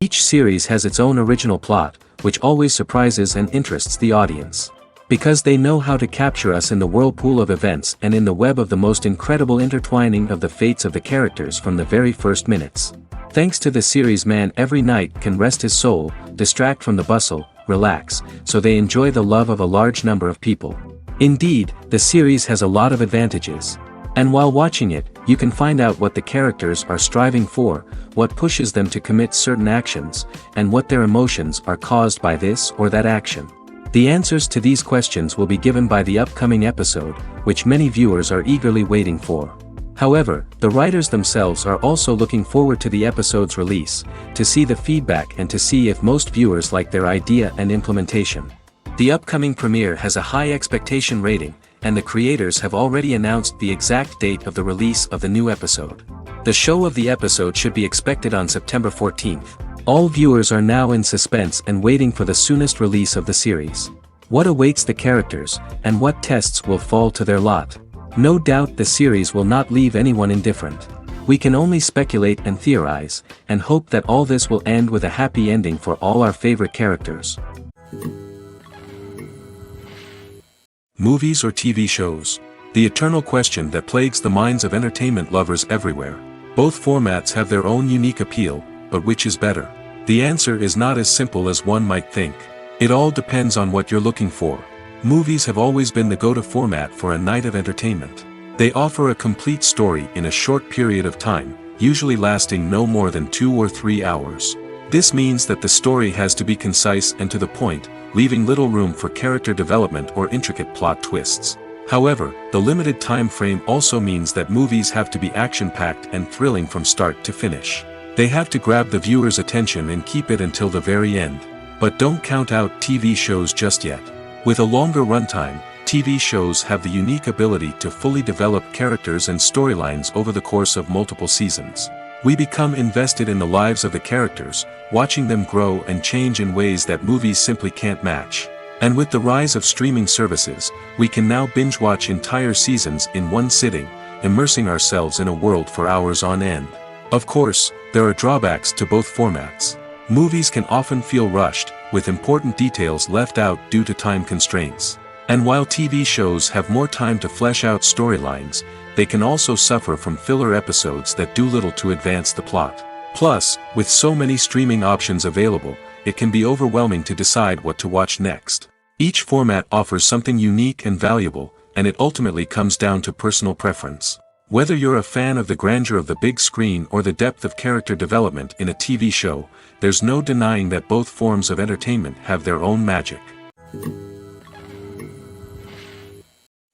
Each series has its own original plot, which always surprises and interests the audience. Because they know how to capture us in the whirlpool of events and in the web of the most incredible intertwining of the fates of the characters from the very first minutes. Thanks to the series, man every night can rest his soul, distract from the bustle, relax, so they enjoy the love of a large number of people. Indeed, the series has a lot of advantages. And while watching it, you can find out what the characters are striving for, what pushes them to commit certain actions, and what their emotions are caused by this or that action. The answers to these questions will be given by the upcoming episode, which many viewers are eagerly waiting for. However, the writers themselves are also looking forward to the episode's release, to see the feedback and to see if most viewers like their idea and implementation. The upcoming premiere has a high expectation rating, and the creators have already announced the exact date of the release of the new episode. The show of the episode should be expected on September 14th. All viewers are now in suspense and waiting for the soonest release of the series. What awaits the characters, and what tests will fall to their lot? No doubt the series will not leave anyone indifferent. We can only speculate and theorize, and hope that all this will end with a happy ending for all our favorite characters. Movies or TV shows? The eternal question that plagues the minds of entertainment lovers everywhere. Both formats have their own unique appeal, but which is better? The answer is not as simple as one might think. It all depends on what you're looking for. Movies have always been the go-to format for a night of entertainment. They offer a complete story in a short period of time, usually lasting no more than 2 or 3 hours. This means that the story has to be concise and to the point, leaving little room for character development or intricate plot twists. However, the limited time frame also means that movies have to be action-packed and thrilling from start to finish. They have to grab the viewer's attention and keep it until the very end. But don't count out TV shows just yet. With a longer runtime, TV shows have the unique ability to fully develop characters and storylines over the course of multiple seasons. We become invested in the lives of the characters, watching them grow and change in ways that movies simply can't match. And with the rise of streaming services, we can now binge-watch entire seasons in one sitting, immersing ourselves in a world for hours on end. Of course, there are drawbacks to both formats. Movies can often feel rushed, with important details left out due to time constraints. And while TV shows have more time to flesh out storylines, they can also suffer from filler episodes that do little to advance the plot. Plus, with so many streaming options available, it can be overwhelming to decide what to watch next. Each format offers something unique and valuable, and it ultimately comes down to personal preference. Whether you're a fan of the grandeur of the big screen or the depth of character development in a TV show, there's no denying that both forms of entertainment have their own magic.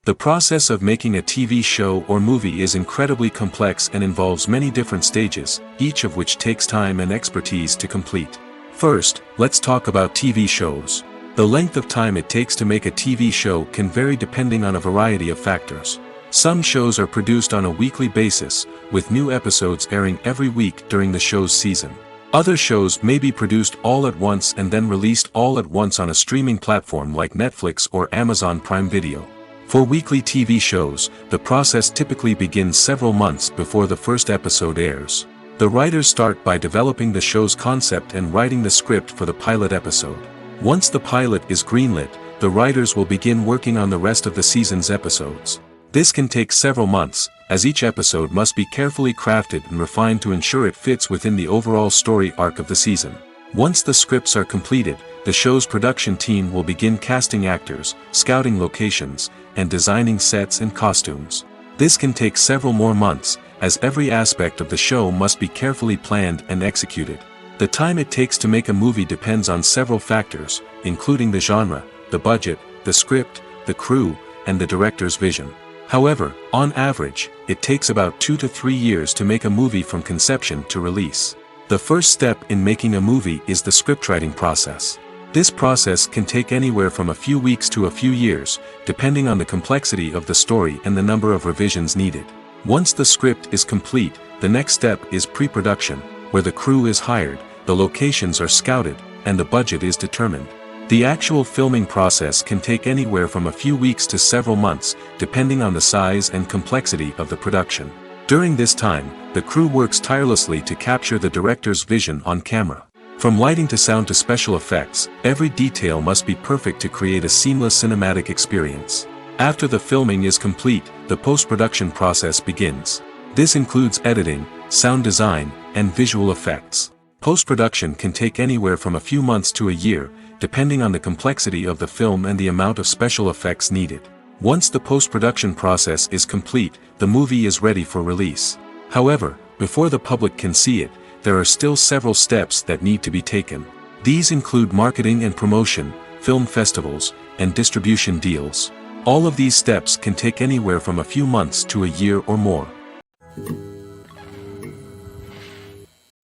The process of making a TV show or movie is incredibly complex and involves many different stages, each of which takes time and expertise to complete. First, let's talk about TV shows. The length of time it takes to make a TV show can vary depending on a variety of factors. Some shows are produced on a weekly basis, with new episodes airing every week during the show's season. Other shows may be produced all at once and then released all at once on a streaming platform like Netflix or Amazon Prime Video. For weekly TV shows, the process typically begins several months before the first episode airs. The writers start by developing the show's concept and writing the script for the pilot episode. Once the pilot is greenlit, the writers will begin working on the rest of the season's episodes. This can take several months, as each episode must be carefully crafted and refined to ensure it fits within the overall story arc of the season. Once the scripts are completed, the show's production team will begin casting actors, scouting locations, and designing sets and costumes. This can take several more months, as every aspect of the show must be carefully planned and executed. The time it takes to make a movie depends on several factors, including the genre, the budget, the script, the crew, and the director's vision. However, on average, it takes about 2 to 3 years to make a movie from conception to release. The first step in making a movie is the scriptwriting process. This process can take anywhere from a few weeks to a few years, depending on the complexity of the story and the number of revisions needed. Once the script is complete, the next step is pre-production, where the crew is hired, the locations are scouted, and the budget is determined. The actual filming process can take anywhere from a few weeks to several months, depending on the size and complexity of the production. During this time, the crew works tirelessly to capture the director's vision on camera. From lighting to sound to special effects, every detail must be perfect to create a seamless cinematic experience. After the filming is complete, the post-production process begins. This includes editing, sound design, and visual effects. Post-production can take anywhere from a few months to a year, depending on the complexity of the film and the amount of special effects needed. Once the post-production process is complete, the movie is ready for release. However, before the public can see it, there are still several steps that need to be taken. These include marketing and promotion, film festivals, and distribution deals. All of these steps can take anywhere from a few months to a year or more.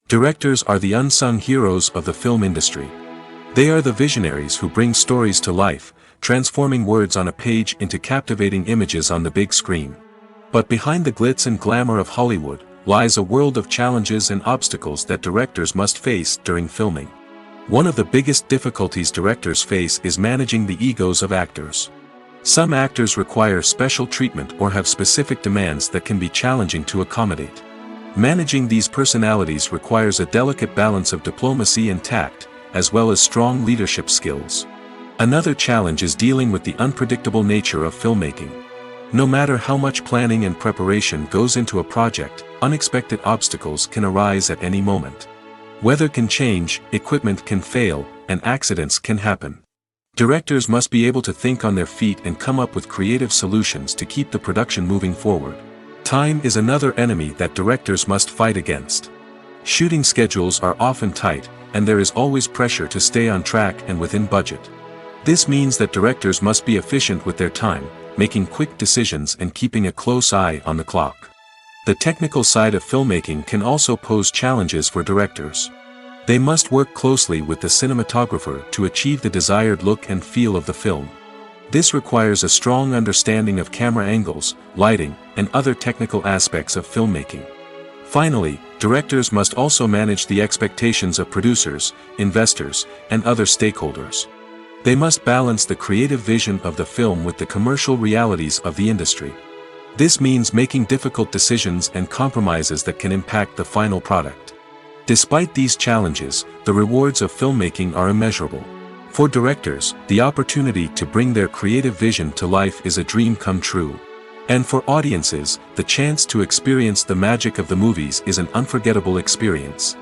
Directors are the unsung heroes of the film industry. They are the visionaries who bring stories to life, transforming words on a page into captivating images on the big screen. But behind the glitz and glamour of Hollywood lies a world of challenges and obstacles that directors must face during filming. One of the biggest difficulties directors face is managing the egos of actors. Some actors require special treatment or have specific demands that can be challenging to accommodate. Managing these personalities requires a delicate balance of diplomacy and tact, as well as strong leadership skills. Another challenge is dealing with the unpredictable nature of filmmaking. No matter how much planning and preparation goes into a project, unexpected obstacles can arise at any moment. Weather can change, equipment can fail, and accidents can happen. Directors must be able to think on their feet and come up with creative solutions to keep the production moving forward. Time is another enemy that directors must fight against. Shooting schedules are often tight, and there is always pressure to stay on track and within budget. This means that directors must be efficient with their time, making quick decisions and keeping a close eye on the clock. The technical side of filmmaking can also pose challenges for directors. They must work closely with the cinematographer to achieve the desired look and feel of the film. This requires a strong understanding of camera angles, lighting, and other technical aspects of filmmaking. Finally, directors must also manage the expectations of producers, investors, and other stakeholders. They must balance the creative vision of the film with the commercial realities of the industry. This means making difficult decisions and compromises that can impact the final product. Despite these challenges, the rewards of filmmaking are immeasurable. For directors, the opportunity to bring their creative vision to life is a dream come true. And for audiences, the chance to experience the magic of the movies is an unforgettable experience.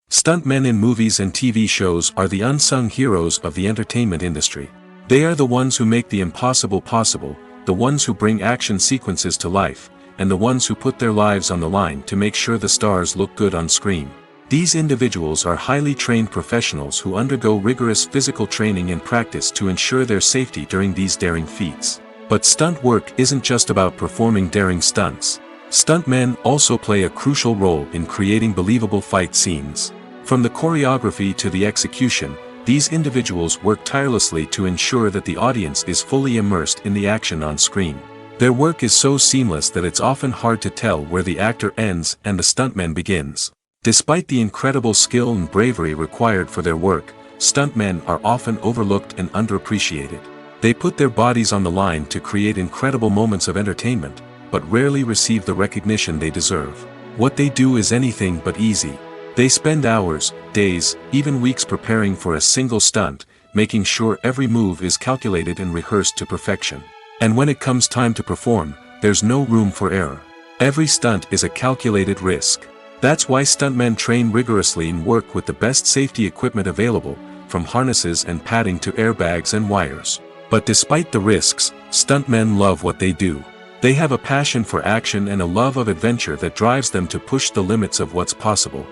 Stuntmen in movies and TV shows are the unsung heroes of the entertainment industry. They are the ones who make the impossible possible, the ones who bring action sequences to life, and the ones who put their lives on the line to make sure the stars look good on screen. These individuals are highly trained professionals who undergo rigorous physical training and practice to ensure their safety during these daring feats. But stunt work isn't just about performing daring stunts. Stuntmen also play a crucial role in creating believable fight scenes. From the choreography to the execution, these individuals work tirelessly to ensure that the audience is fully immersed in the action on screen. Their work is so seamless that it's often hard to tell where the actor ends and the stuntman begins. Despite the incredible skill and bravery required for their work, stuntmen are often overlooked and underappreciated. They put their bodies on the line to create incredible moments of entertainment, but rarely receive the recognition they deserve. What they do is anything but easy. They spend hours, days, even weeks preparing for a single stunt, making sure every move is calculated and rehearsed to perfection. And when it comes time to perform, there's no room for error. Every stunt is a calculated risk. That's why stuntmen train rigorously and work with the best safety equipment available, from harnesses and padding to airbags and wires. But despite the risks, stuntmen love what they do. They have a passion for action and a love of adventure that drives them to push the limits of what's possible.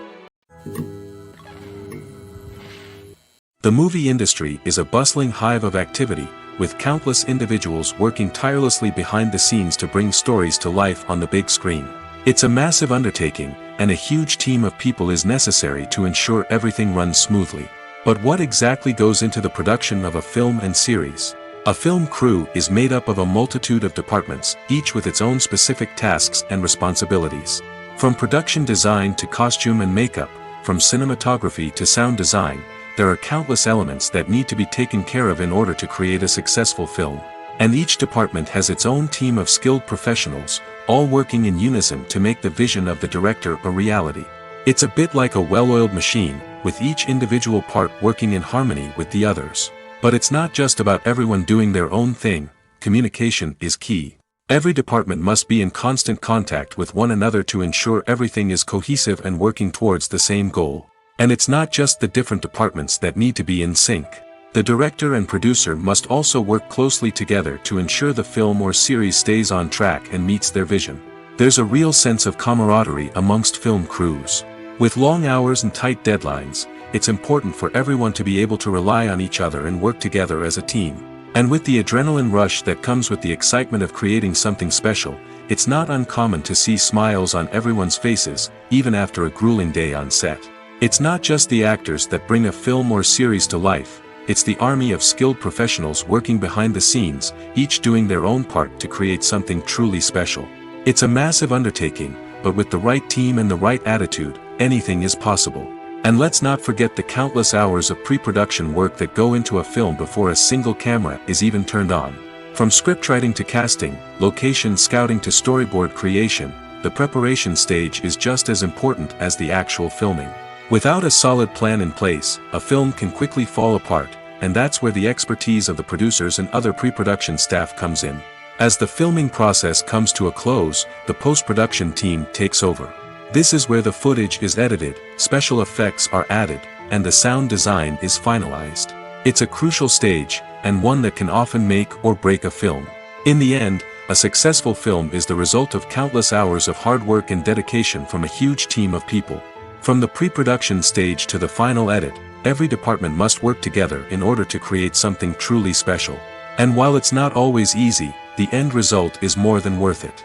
The movie industry is a bustling hive of activity, with countless individuals working tirelessly behind the scenes to bring stories to life on the big screen. It's a massive undertaking, and a huge team of people is necessary to ensure everything runs smoothly. But what exactly goes into the production of a film and series? A film crew is made up of a multitude of departments, each with its own specific tasks and responsibilities. From production design to costume and makeup, from cinematography to sound design, there are countless elements that need to be taken care of in order to create a successful film. And each department has its own team of skilled professionals, all working in unison to make the vision of the director a reality. It's a bit like a well-oiled machine, with each individual part working in harmony with the others. But it's not just about everyone doing their own thing. Communication is key. Every department must be in constant contact with one another to ensure everything is cohesive and working towards the same goal. And it's not just the different departments that need to be in sync. The director and producer must also work closely together to ensure the film or series stays on track and meets their vision. There's a real sense of camaraderie amongst film crews. With long hours and tight deadlines, it's important for everyone to be able to rely on each other and work together as a team. And with the adrenaline rush that comes with the excitement of creating something special, it's not uncommon to see smiles on everyone's faces, even after a grueling day on set. It's not just the actors that bring a film or series to life, it's the army of skilled professionals working behind the scenes, each doing their own part to create something truly special. It's a massive undertaking, but with the right team and the right attitude, anything is possible. And let's not forget the countless hours of pre-production work that go into a film before a single camera is even turned on. From scriptwriting to casting, location scouting to storyboard creation, the preparation stage is just as important as the actual filming. Without a solid plan in place, a film can quickly fall apart, and that's where the expertise of the producers and other pre-production staff comes in. As the filming process comes to a close, the post-production team takes over. This is where the footage is edited, special effects are added, and the sound design is finalized. It's a crucial stage, and one that can often make or break a film. In the end, a successful film is the result of countless hours of hard work and dedication from a huge team of people. From the pre-production stage to the final edit, every department must work together in order to create something truly special. And while it's not always easy, the end result is more than worth it.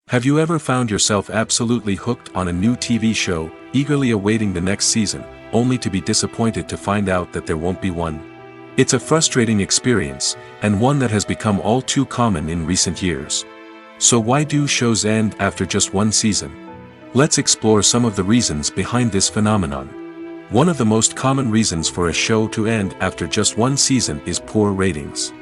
Have you ever found yourself absolutely hooked on a new TV show, eagerly awaiting the next season, only to be disappointed to find out that there won't be one? It's a frustrating experience, and one that has become all too common in recent years. So why do shows end after just one season? Let's explore some of the reasons behind this phenomenon. One of the most common reasons for a show to end after just one season is poor ratings.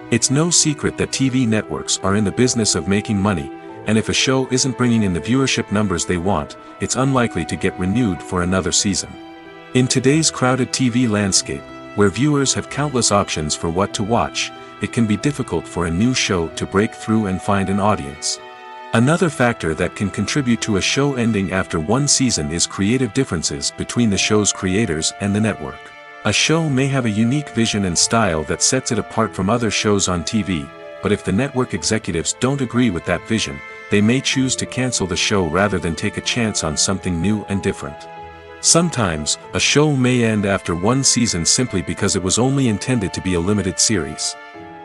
It's no secret that TV networks are in the business of making money, and if a show isn't bringing in the viewership numbers they want, it's unlikely to get renewed for another season. In today's crowded TV landscape, where viewers have countless options for what to watch, it can be difficult for a new show to break through and find an audience. Another factor that can contribute to a show ending after one season is creative differences between the show's creators and the network. A show may have a unique vision and style that sets it apart from other shows on TV, but if the network executives don't agree with that vision, they may choose to cancel the show rather than take a chance on something new and different. Sometimes, a show may end after one season simply because it was only intended to be a limited series.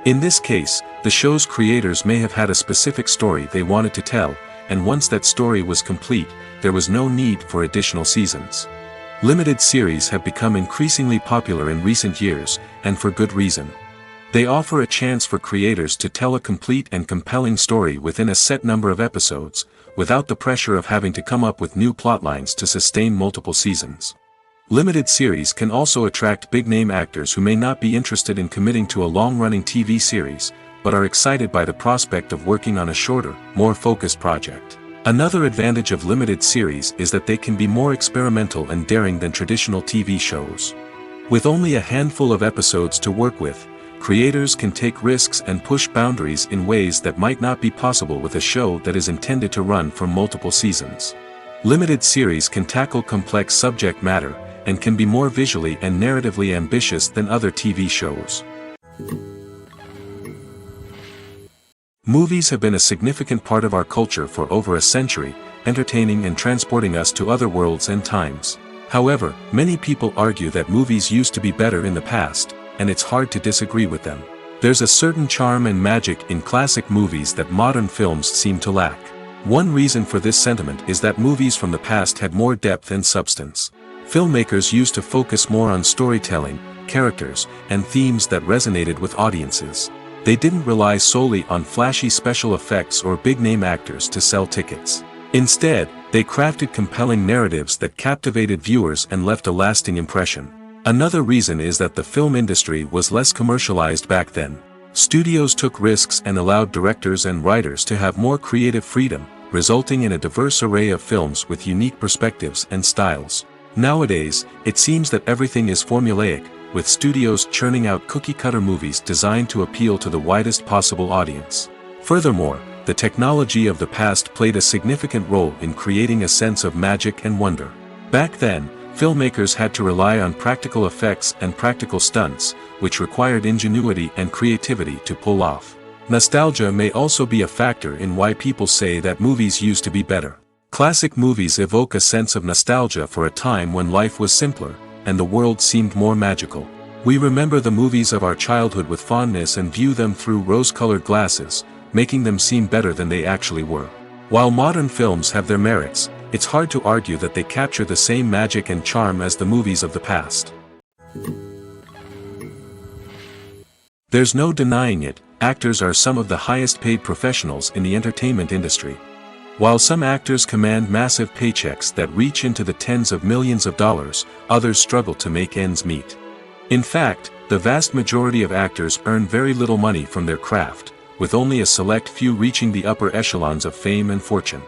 In this case, the show's creators may have had a specific story they wanted to tell, and once that story was complete, there was no need for additional seasons. Limited series have become increasingly popular in recent years, and for good reason. They offer a chance for creators to tell a complete and compelling story within a set number of episodes, without the pressure of having to come up with new plotlines to sustain multiple seasons. Limited series can also attract big-name actors who may not be interested in committing to a long-running TV series, but are excited by the prospect of working on a shorter, more focused project. Another advantage of limited series is that they can be more experimental and daring than traditional TV shows. With only a handful of episodes to work with, creators can take risks and push boundaries in ways that might not be possible with a show that is intended to run for multiple seasons. Limited series can tackle complex subject matter, and can be more visually and narratively ambitious than other TV shows. Movies have been a significant part of our culture for over a century, entertaining and transporting us to other worlds and times. However, many people argue that movies used to be better in the past, and it's hard to disagree with them. There's a certain charm and magic in classic movies that modern films seem to lack. One reason for this sentiment is that movies from the past had more depth and substance. Filmmakers used to focus more on storytelling, characters, and themes that resonated with audiences. They didn't rely solely on flashy special effects or big-name actors to sell tickets. Instead, they crafted compelling narratives that captivated viewers and left a lasting impression. Another reason is that the film industry was less commercialized back then. Studios took risks and allowed directors and writers to have more creative freedom, resulting in a diverse array of films with unique perspectives and styles. Nowadays, it seems that everything is formulaic, with studios churning out cookie-cutter movies designed to appeal to the widest possible audience. Furthermore, the technology of the past played a significant role in creating a sense of magic and wonder. Back then, filmmakers had to rely on practical effects and practical stunts, which required ingenuity and creativity to pull off. Nostalgia may also be a factor in why people say that movies used to be better. Classic movies evoke a sense of nostalgia for a time when life was simpler, and the world seemed more magical. We remember the movies of our childhood with fondness and view them through rose-colored glasses, making them seem better than they actually were. While modern films have their merits, it's hard to argue that they capture the same magic and charm as the movies of the past. There's no denying it, actors are some of the highest-paid professionals in the entertainment industry. While some actors command massive paychecks that reach into the tens of millions of dollars, others struggle to make ends meet. In fact, the vast majority of actors earn very little money from their craft, with only a select few reaching the upper echelons of fame and fortune.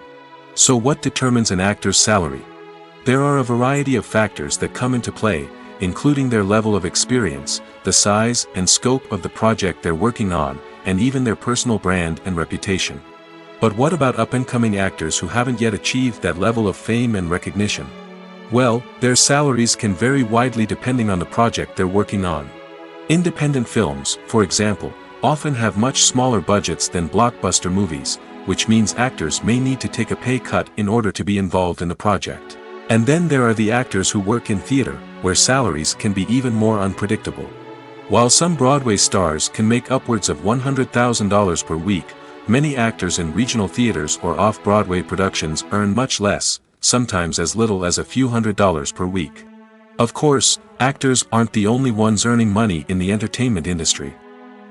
So what determines an actor's salary? There are a variety of factors that come into play, including their level of experience, the size and scope of the project they're working on, and even their personal brand and reputation. But what about up-and-coming actors who haven't yet achieved that level of fame and recognition? Well, their salaries can vary widely depending on the project they're working on. Independent films, for example, often have much smaller budgets than blockbuster movies, which means actors may need to take a pay cut in order to be involved in the project. And then there are the actors who work in theater, where salaries can be even more unpredictable. While some Broadway stars can make upwards of $100,000 per week, many actors in regional theaters or off-Broadway productions earn much less, sometimes as little as a few $100s per week. Of course, actors aren't the only ones earning money in the entertainment industry.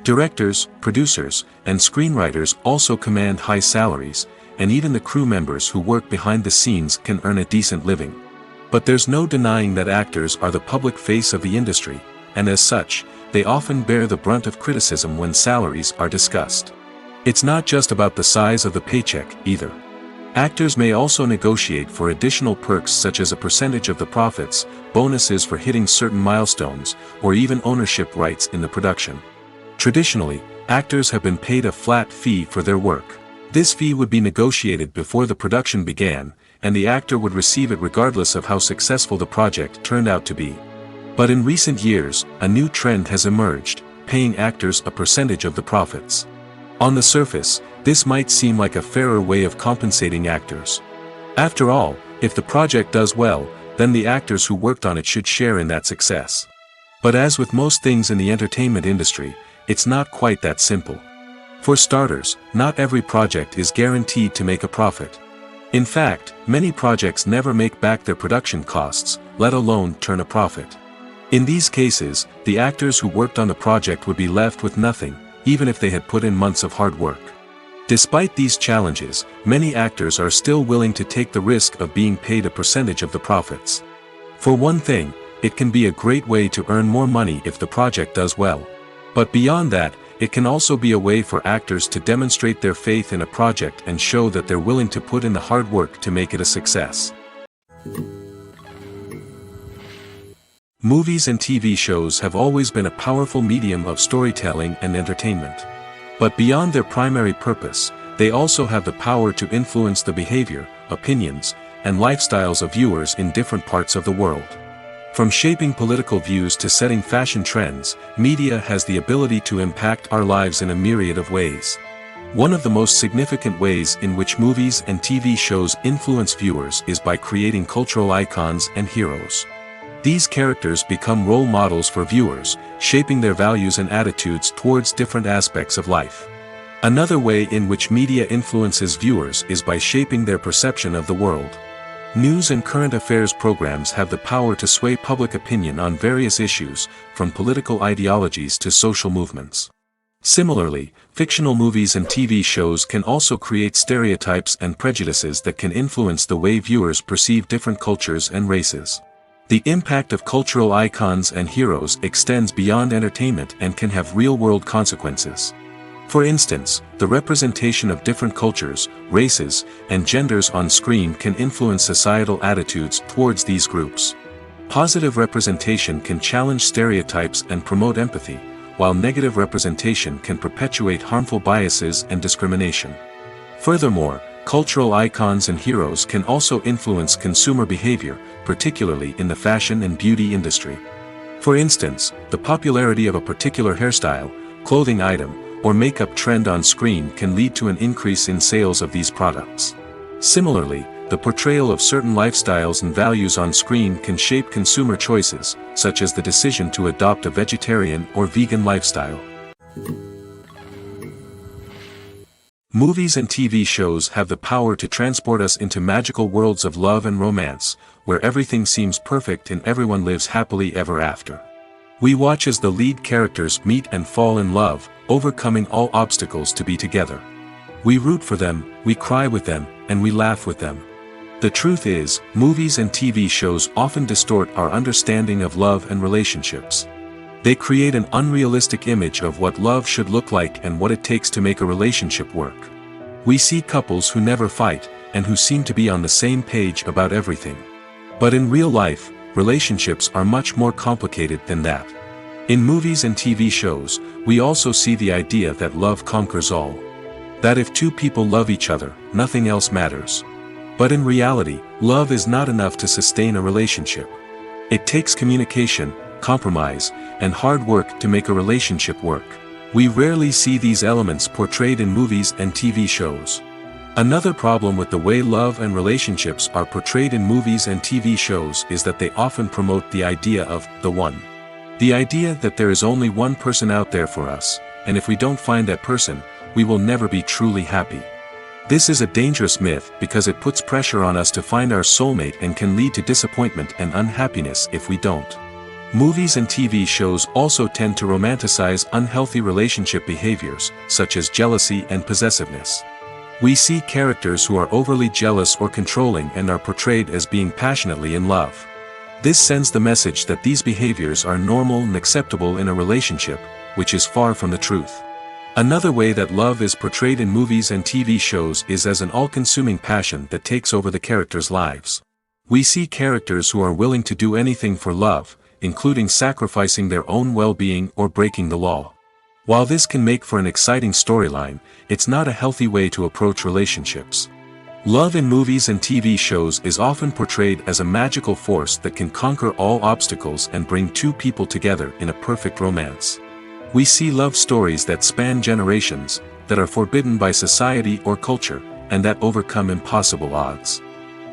Directors, producers, and screenwriters also command high salaries, and even the crew members who work behind the scenes can earn a decent living. But there's no denying that actors are the public face of the industry, and as such, they often bear the brunt of criticism when salaries are discussed. It's not just about the size of the paycheck, either. Actors may also negotiate for additional perks such as a percentage of the profits, bonuses for hitting certain milestones, or even ownership rights in the production. Traditionally, actors have been paid a flat fee for their work. This fee would be negotiated before the production began, and the actor would receive it regardless of how successful the project turned out to be. But in recent years, a new trend has emerged, paying actors a percentage of the profits. On the surface, this might seem like a fairer way of compensating actors. After all, if the project does well, then the actors who worked on it should share in that success. But as with most things in the entertainment industry, it's not quite that simple. For starters, not every project is guaranteed to make a profit. In fact, many projects never make back their production costs, let alone turn a profit. In these cases, the actors who worked on the project would be left with nothing, even if they had put in months of hard work. Despite these challenges, many actors are still willing to take the risk of being paid a percentage of the profits. For one thing, it can be a great way to earn more money if the project does well. But beyond that, it can also be a way for actors to demonstrate their faith in a project and show that they're willing to put in the hard work to make it a success. Movies and TV shows have always been a powerful medium of storytelling and entertainment. But beyond their primary purpose, they also have the power to influence the behavior, opinions, and lifestyles of viewers in different parts of the world. From shaping political views to setting fashion trends, media has the ability to impact our lives in a myriad of ways. One of the most significant ways in which movies and TV shows influence viewers is by creating cultural icons and heroes. These characters become role models for viewers, shaping their values and attitudes towards different aspects of life. Another way in which media influences viewers is by shaping their perception of the world. News and current affairs programs have the power to sway public opinion on various issues, from political ideologies to social movements. Similarly, fictional movies and TV shows can also create stereotypes and prejudices that can influence the way viewers perceive different cultures and races. The impact of cultural icons and heroes extends beyond entertainment and can have real-world consequences. For instance, the representation of different cultures, races, and genders on screen can influence societal attitudes towards these groups. Positive representation can challenge stereotypes and promote empathy, while negative representation can perpetuate harmful biases and discrimination. Furthermore, cultural icons and heroes can also influence consumer behavior, particularly in the fashion and beauty industry. For instance, the popularity of a particular hairstyle, clothing item, or makeup trend on screen can lead to an increase in sales of these products. Similarly, the portrayal of certain lifestyles and values on screen can shape consumer choices, such as the decision to adopt a vegetarian or vegan lifestyle. Movies and TV shows have the power to transport us into magical worlds of love and romance, where everything seems perfect and everyone lives happily ever after. We watch as the lead characters meet and fall in love, overcoming all obstacles to be together. We root for them, we cry with them, and we laugh with them. The truth is, movies and TV shows often distort our understanding of love and relationships. They create an unrealistic image of what love should look like and what it takes to make a relationship work. We see couples who never fight, and who seem to be on the same page about everything. But in real life, relationships are much more complicated than that. In movies and TV shows, we also see the idea that love conquers all. That if two people love each other, nothing else matters. But in reality, love is not enough to sustain a relationship. It takes communication, compromise, and hard work to make a relationship work. We rarely see these elements portrayed in movies and TV shows. Another problem with the way love and relationships are portrayed in movies and TV shows is that they often promote the idea of the one. The idea that there is only one person out there for us, and if we don't find that person, we will never be truly happy. This is a dangerous myth because it puts pressure on us to find our soulmate and can lead to disappointment and unhappiness if we don't. Movies and TV shows also tend to romanticize unhealthy relationship behaviors, such as jealousy and possessiveness. We see characters who are overly jealous or controlling and are portrayed as being passionately in love. This sends the message that these behaviors are normal and acceptable in a relationship, which is far from the truth. Another way that love is portrayed in movies and TV shows is as an all-consuming passion that takes over the characters' lives. We see characters who are willing to do anything for love, including sacrificing their own well-being or breaking the law. While this can make for an exciting storyline, it's not a healthy way to approach relationships. Love in movies and TV shows is often portrayed as a magical force that can conquer all obstacles and bring two people together in a perfect romance. We see love stories that span generations, that are forbidden by society or culture, and that overcome impossible odds.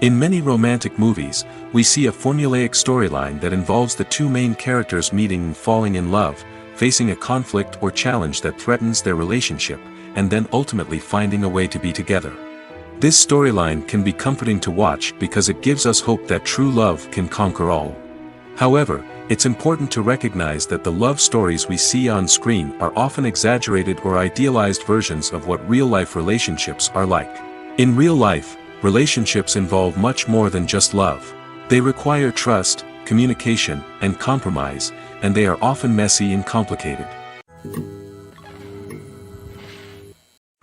In many romantic movies, we see a formulaic storyline that involves the two main characters meeting and falling in love, facing a conflict or challenge that threatens their relationship, and then ultimately finding a way to be together. This storyline can be comforting to watch because it gives us hope that true love can conquer all. However, it's important to recognize that the love stories we see on screen are often exaggerated or idealized versions of what real-life relationships are like. In real life, relationships involve much more than just love. They require trust, communication, and compromise, and they are often messy and complicated.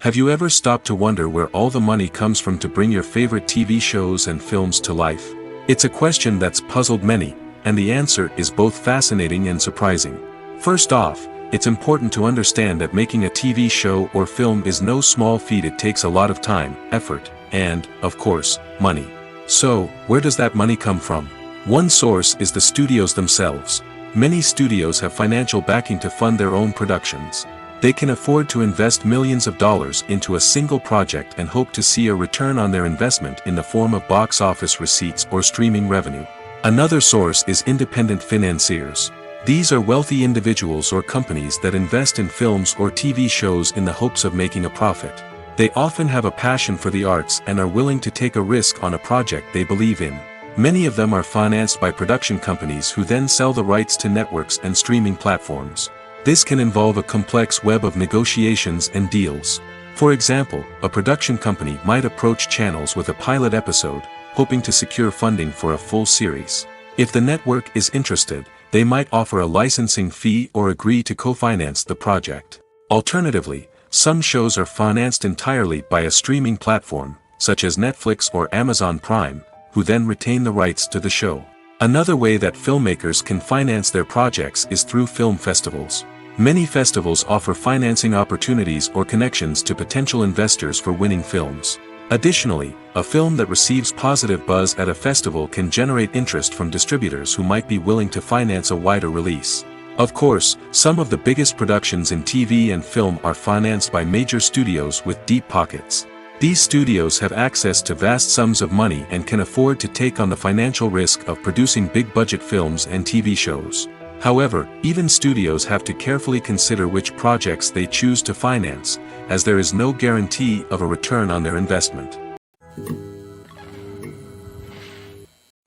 Have you ever stopped to wonder where all the money comes from to bring your favorite TV shows and films to life? It's a question that's puzzled many, and the answer is both fascinating and surprising. First off, it's important to understand that making a TV show or film is no small feat. It takes a lot of time, effort, and, of course, money. So, where does that money come from? One source is the studios themselves. Many studios have financial backing to fund their own productions. They can afford to invest millions of dollars into a single project and hope to see a return on their investment in the form of box office receipts or streaming revenue. Another source is independent financiers. These are wealthy individuals or companies that invest in films or TV shows in the hopes of making a profit. They often have a passion for the arts and are willing to take a risk on a project they believe in. Many of them are financed by production companies who then sell the rights to networks and streaming platforms. This can involve a complex web of negotiations and deals. For example, a production company might approach channels with a pilot episode, hoping to secure funding for a full series. If the network is interested, they might offer a licensing fee or agree to co-finance the project. Alternatively, Some shows are financed entirely by a streaming platform, such as Netflix or Amazon Prime, who then retain the rights to the show. Another way that filmmakers can finance their projects is through film festivals. Many festivals offer financing opportunities or connections to potential investors for winning films. Additionally, a film that receives positive buzz at a festival can generate interest from distributors who might be willing to finance a wider release. Of course, some of the biggest productions in TV and film are financed by major studios with deep pockets. These studios have access to vast sums of money and can afford to take on the financial risk of producing big-budget films and TV shows. However, even studios have to carefully consider which projects they choose to finance, as there is no guarantee of a return on their investment.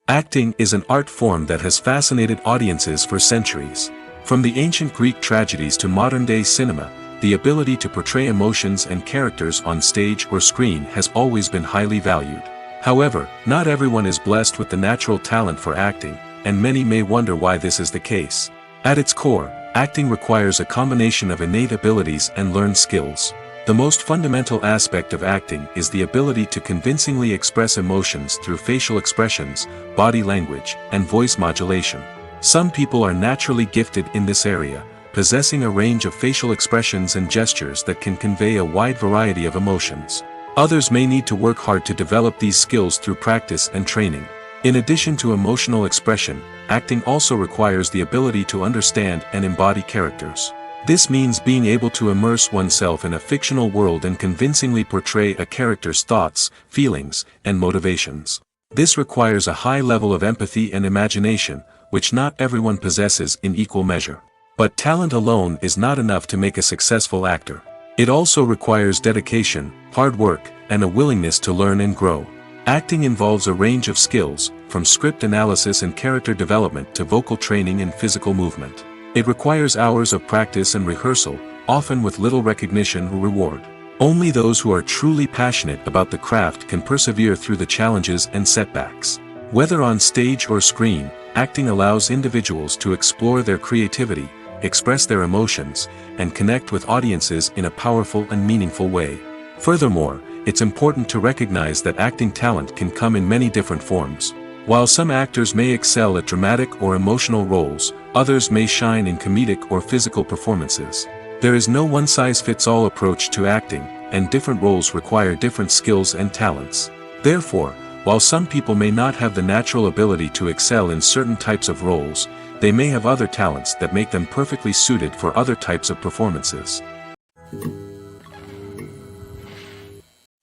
Acting is an art form that has fascinated audiences for centuries. From the ancient Greek tragedies to modern-day cinema, the ability to portray emotions and characters on stage or screen has always been highly valued. However, not everyone is blessed with the natural talent for acting, and many may wonder why this is the case. At its core, acting requires a combination of innate abilities and learned skills. The most fundamental aspect of acting is the ability to convincingly express emotions through facial expressions, body language, and voice modulation. Some people are naturally gifted in this area, possessing a range of facial expressions and gestures that can convey a wide variety of emotions. Others may need to work hard to develop these skills through practice and training. In addition to emotional expression, acting also requires the ability to understand and embody characters. This means being able to immerse oneself in a fictional world and convincingly portray a character's thoughts, feelings, and motivations. This requires a high level of empathy and imagination, which not everyone possesses in equal measure. But talent alone is not enough to make a successful actor. It also requires dedication, hard work, and a willingness to learn and grow. Acting involves a range of skills, from script analysis and character development to vocal training and physical movement. It requires hours of practice and rehearsal, often with little recognition or reward. Only those who are truly passionate about the craft can persevere through the challenges and setbacks. Whether on stage or screen, acting allows individuals to explore their creativity, express their emotions, and connect with audiences in a powerful and meaningful way. Furthermore, it's important to recognize that acting talent can come in many different forms. While some actors may excel at dramatic or emotional roles, others may shine in comedic or physical performances. There is no one-size-fits-all approach to acting, and different roles require different skills and talents. Therefore, while some people may not have the natural ability to excel in certain types of roles, they may have other talents that make them perfectly suited for other types of performances.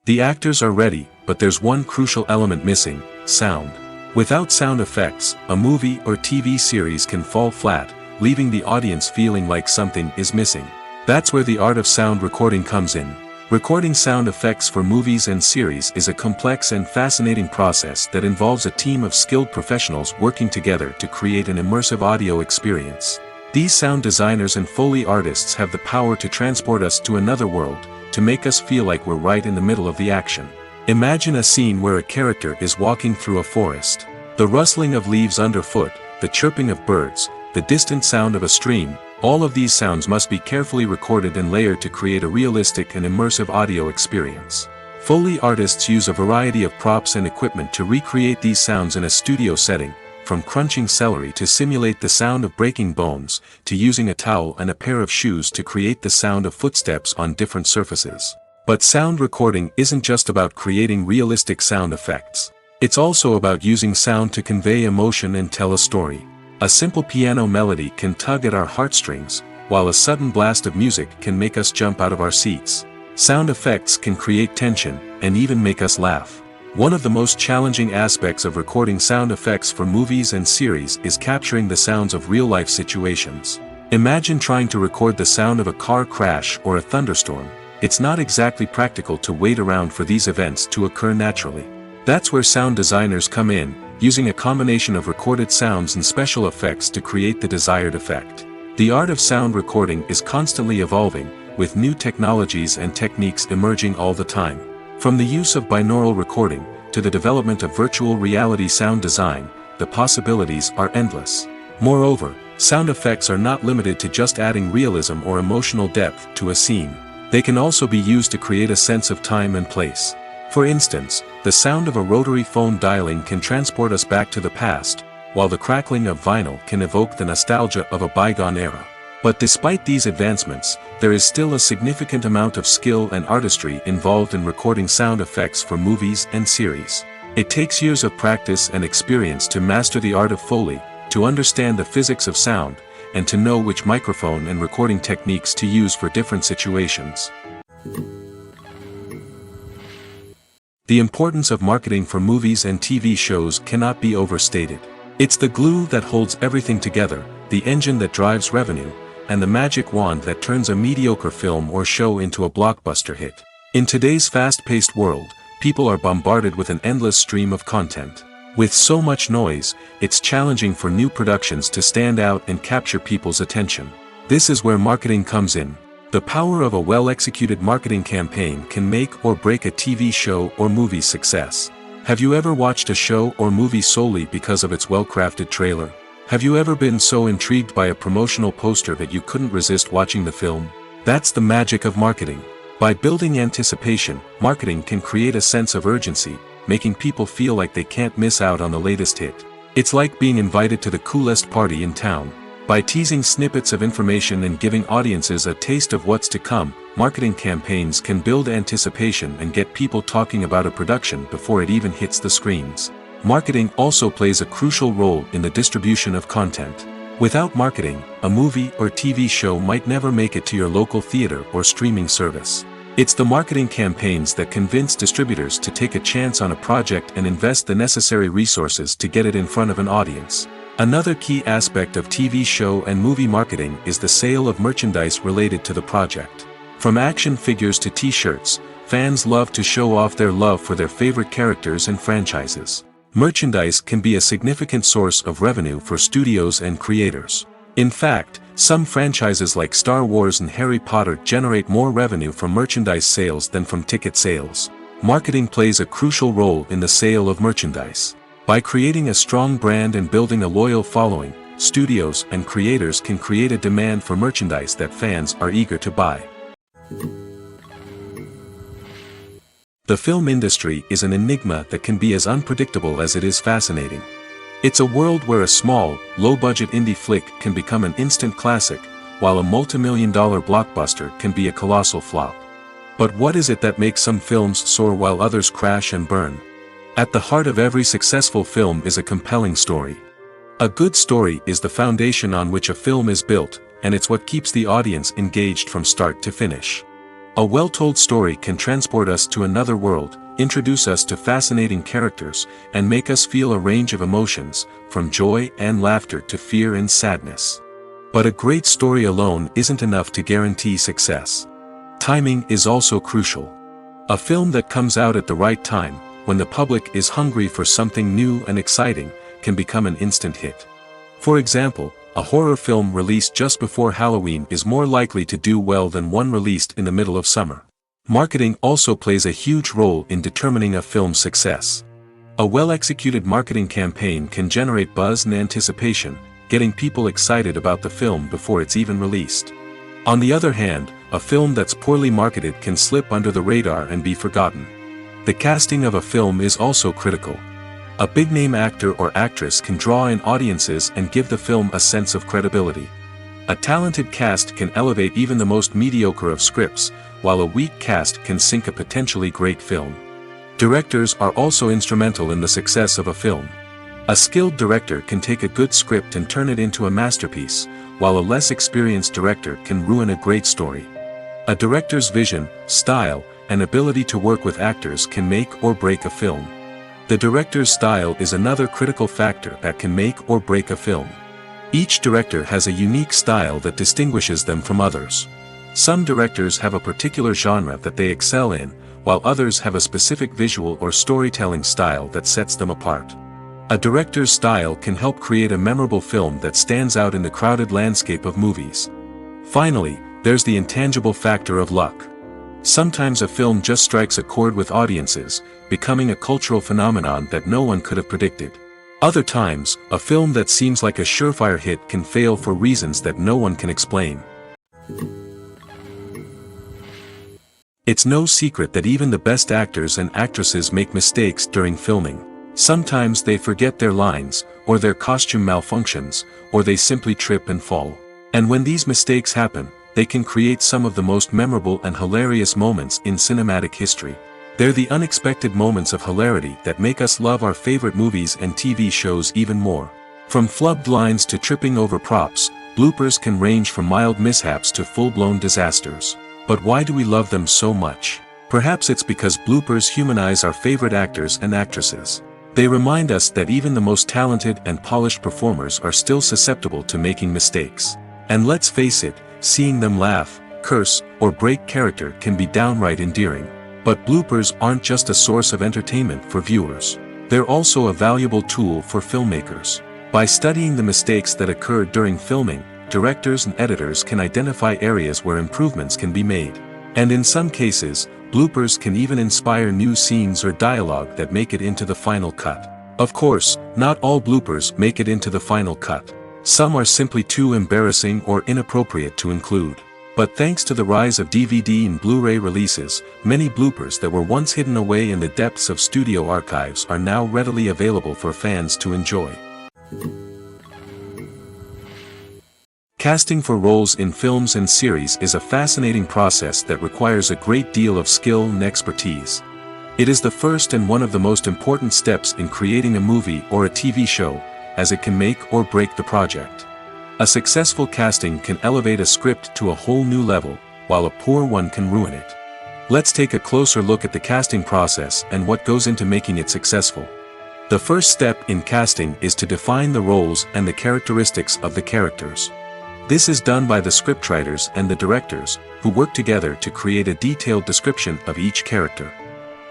The actors are ready, but there's one crucial element missing: sound. Without sound effects, a movie or TV series can fall flat, leaving the audience feeling like something is missing. That's where the art of sound recording comes in. Recording sound effects for movies and series is a complex and fascinating process that involves a team of skilled professionals working together to create an immersive audio experience. These sound designers and Foley artists have the power to transport us to another world, to make us feel like we're right in the middle of the action. Imagine a scene where a character is walking through a forest. The rustling of leaves underfoot, the chirping of birds, the distant sound of a stream, all of these sounds must be carefully recorded and layered to create a realistic and immersive audio experience. Foley artists use a variety of props and equipment to recreate these sounds in a studio setting, from crunching celery to simulate the sound of breaking bones, to using a towel and a pair of shoes to create the sound of footsteps on different surfaces. But sound recording isn't just about creating realistic sound effects. It's also about using sound to convey emotion and tell a story. A simple piano melody can tug at our heartstrings, while a sudden blast of music can make us jump out of our seats. Sound effects can create tension, and even make us laugh. One of the most challenging aspects of recording sound effects for movies and series is capturing the sounds of real-life situations. Imagine trying to record the sound of a car crash or a thunderstorm. It's not exactly practical to wait around for these events to occur naturally. That's where sound designers come in, using a combination of recorded sounds and special effects to create the desired effect. The art of sound recording is constantly evolving, with new technologies and techniques emerging all the time. From the use of binaural recording, to the development of virtual reality sound design, the possibilities are endless. Moreover, sound effects are not limited to just adding realism or emotional depth to a scene. They can also be used to create a sense of time and place. For instance, the sound of a rotary phone dialing can transport us back to the past, while the crackling of vinyl can evoke the nostalgia of a bygone era. But despite these advancements, there is still a significant amount of skill and artistry involved in recording sound effects for movies and series. It takes years of practice and experience to master the art of Foley, to understand the physics of sound, and to know which microphone and recording techniques to use for different situations. The importance of marketing for movies and TV shows cannot be overstated. It's the glue that holds everything together, the engine that drives revenue, and the magic wand that turns a mediocre film or show into a blockbuster hit. In today's fast-paced world, people are bombarded with an endless stream of content. With so much noise, it's challenging for new productions to stand out and capture people's attention. This is where marketing comes in. The power of a well-executed marketing campaign can make or break a TV show or movie's success. Have you ever watched a show or movie solely because of its well-crafted trailer? Have you ever been so intrigued by a promotional poster that you couldn't resist watching the film? That's the magic of marketing. By building anticipation, marketing can create a sense of urgency, making people feel like they can't miss out on the latest hit. It's like being invited to the coolest party in town. By teasing snippets of information and giving audiences a taste of what's to come, marketing campaigns can build anticipation and get people talking about a production before it even hits the screens. Marketing also plays a crucial role in the distribution of content. Without marketing, a movie or TV show might never make it to your local theater or streaming service. It's the marketing campaigns that convince distributors to take a chance on a project and invest the necessary resources to get it in front of an audience. Another key aspect of TV show and movie marketing is the sale of merchandise related to the project. From action figures to t-shirts, fans love to show off their love for their favorite characters and franchises. Merchandise can be a significant source of revenue for studios and creators. In fact, some franchises like Star Wars and Harry Potter generate more revenue from merchandise sales than from ticket sales. Marketing plays a crucial role in the sale of merchandise. By creating a strong brand and building a loyal following, studios and creators can create a demand for merchandise that fans are eager to buy. The film industry is an enigma that can be as unpredictable as it is fascinating. It's a world where a small, low-budget indie flick can become an instant classic, while a multi-million-dollar blockbuster can be a colossal flop. But what is it that makes some films soar while others crash and burn? At the heart of every successful film is a compelling story. A good story is the foundation on which a film is built, and it's what keeps the audience engaged from start to finish. A well-told story can transport us to another world, introduce us to fascinating characters, and make us feel a range of emotions, from joy and laughter to fear and sadness. But a great story alone isn't enough to guarantee success. Timing is also crucial. A film that comes out at the right time, when the public is hungry for something new and exciting, can become an instant hit. For example, a horror film released just before Halloween is more likely to do well than one released in the middle of summer. Marketing also plays a huge role in determining a film's success. A well-executed marketing campaign can generate buzz and anticipation, getting people excited about the film before it's even released. On the other hand, a film that's poorly marketed can slip under the radar and be forgotten. The casting of a film is also critical. A big-name actor or actress can draw in audiences and give the film a sense of credibility. A talented cast can elevate even the most mediocre of scripts, while a weak cast can sink a potentially great film. Directors are also instrumental in the success of a film. A skilled director can take a good script and turn it into a masterpiece, while a less experienced director can ruin a great story. A director's vision, style, and ability to work with actors can make or break a film. The director's style is another critical factor that can make or break a film. Each director has a unique style that distinguishes them from others. Some directors have a particular genre that they excel in, while others have a specific visual or storytelling style that sets them apart. A director's style can help create a memorable film that stands out in the crowded landscape of movies. Finally, there's the intangible factor of luck. Sometimes a film just strikes a chord with audiences, becoming a cultural phenomenon that no one could have predicted. Other times, a film that seems like a surefire hit can fail for reasons that no one can explain. It's no secret that even the best actors and actresses make mistakes during filming. Sometimes they forget their lines, or their costume malfunctions, or they simply trip and fall. And when these mistakes happen, they can create some of the most memorable and hilarious moments in cinematic history. They're the unexpected moments of hilarity that make us love our favorite movies and TV shows even more. From flubbed lines to tripping over props, bloopers can range from mild mishaps to full-blown disasters. But why do we love them so much? Perhaps it's because bloopers humanize our favorite actors and actresses. They remind us that even the most talented and polished performers are still susceptible to making mistakes. And let's face it, seeing them laugh, curse, or break character can be downright endearing. But bloopers aren't just a source of entertainment for viewers. They're also a valuable tool for filmmakers. By studying the mistakes that occurred during filming, directors and editors can identify areas where improvements can be made. And in some cases, bloopers can even inspire new scenes or dialogue that make it into the final cut. Of course, not all bloopers make it into the final cut. Some are simply too embarrassing or inappropriate to include. But thanks to the rise of DVD and Blu-ray releases, many bloopers that were once hidden away in the depths of studio archives are now readily available for fans to enjoy. Casting for roles in films and series is a fascinating process that requires a great deal of skill and expertise. It is the first and one of the most important steps in creating a movie or a TV show, as it can make or break the project. A successful casting can elevate a script to a whole new level, while a poor one can ruin it. Let's take a closer look at the casting process and what goes into making it successful. The first step in casting is to define the roles and the characteristics of the characters. This is done by the scriptwriters and the directors, who work together to create a detailed description of each character.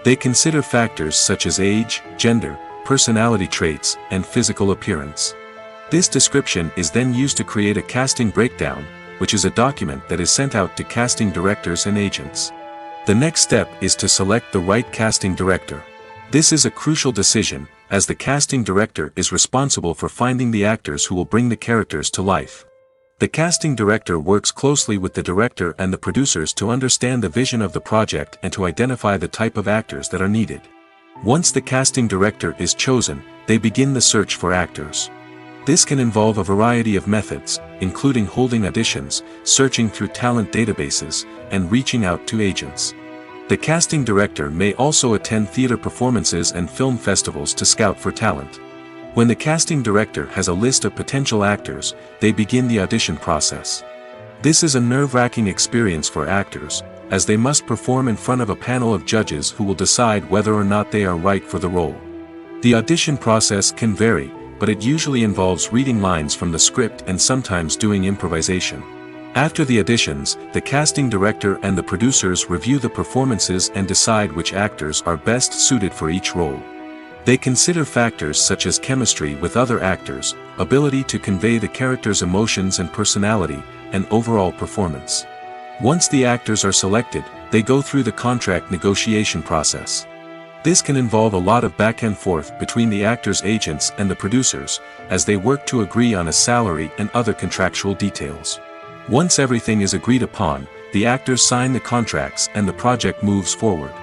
They consider factors such as age, gender, personality traits, and physical appearance. This description is then used to create a casting breakdown, which is a document that is sent out to casting directors and agents. The next step is to select the right casting director. This is a crucial decision, as the casting director is responsible for finding the actors who will bring the characters to life. The casting director works closely with the director and the producers to understand the vision of the project and to identify the type of actors that are needed. Once the casting director is chosen, they begin the search for actors. This can involve a variety of methods, including holding auditions, searching through talent databases, and reaching out to agents. The casting director may also attend theater performances and film festivals to scout for talent. When the casting director has a list of potential actors, they begin the audition process. This is a nerve-wracking experience for actors, as they must perform in front of a panel of judges who will decide whether or not they are right for the role. The audition process can vary, but it usually involves reading lines from the script and sometimes doing improvisation. After the auditions, the casting director and the producers review the performances and decide which actors are best suited for each role. They consider factors such as chemistry with other actors, ability to convey the character's emotions and personality, and overall performance. Once the actors are selected, they go through the contract negotiation process. This can involve a lot of back and forth between the actors' agents and the producers, as they work to agree on a salary and other contractual details. Once everything is agreed upon, the actors sign the contracts and the project moves forward.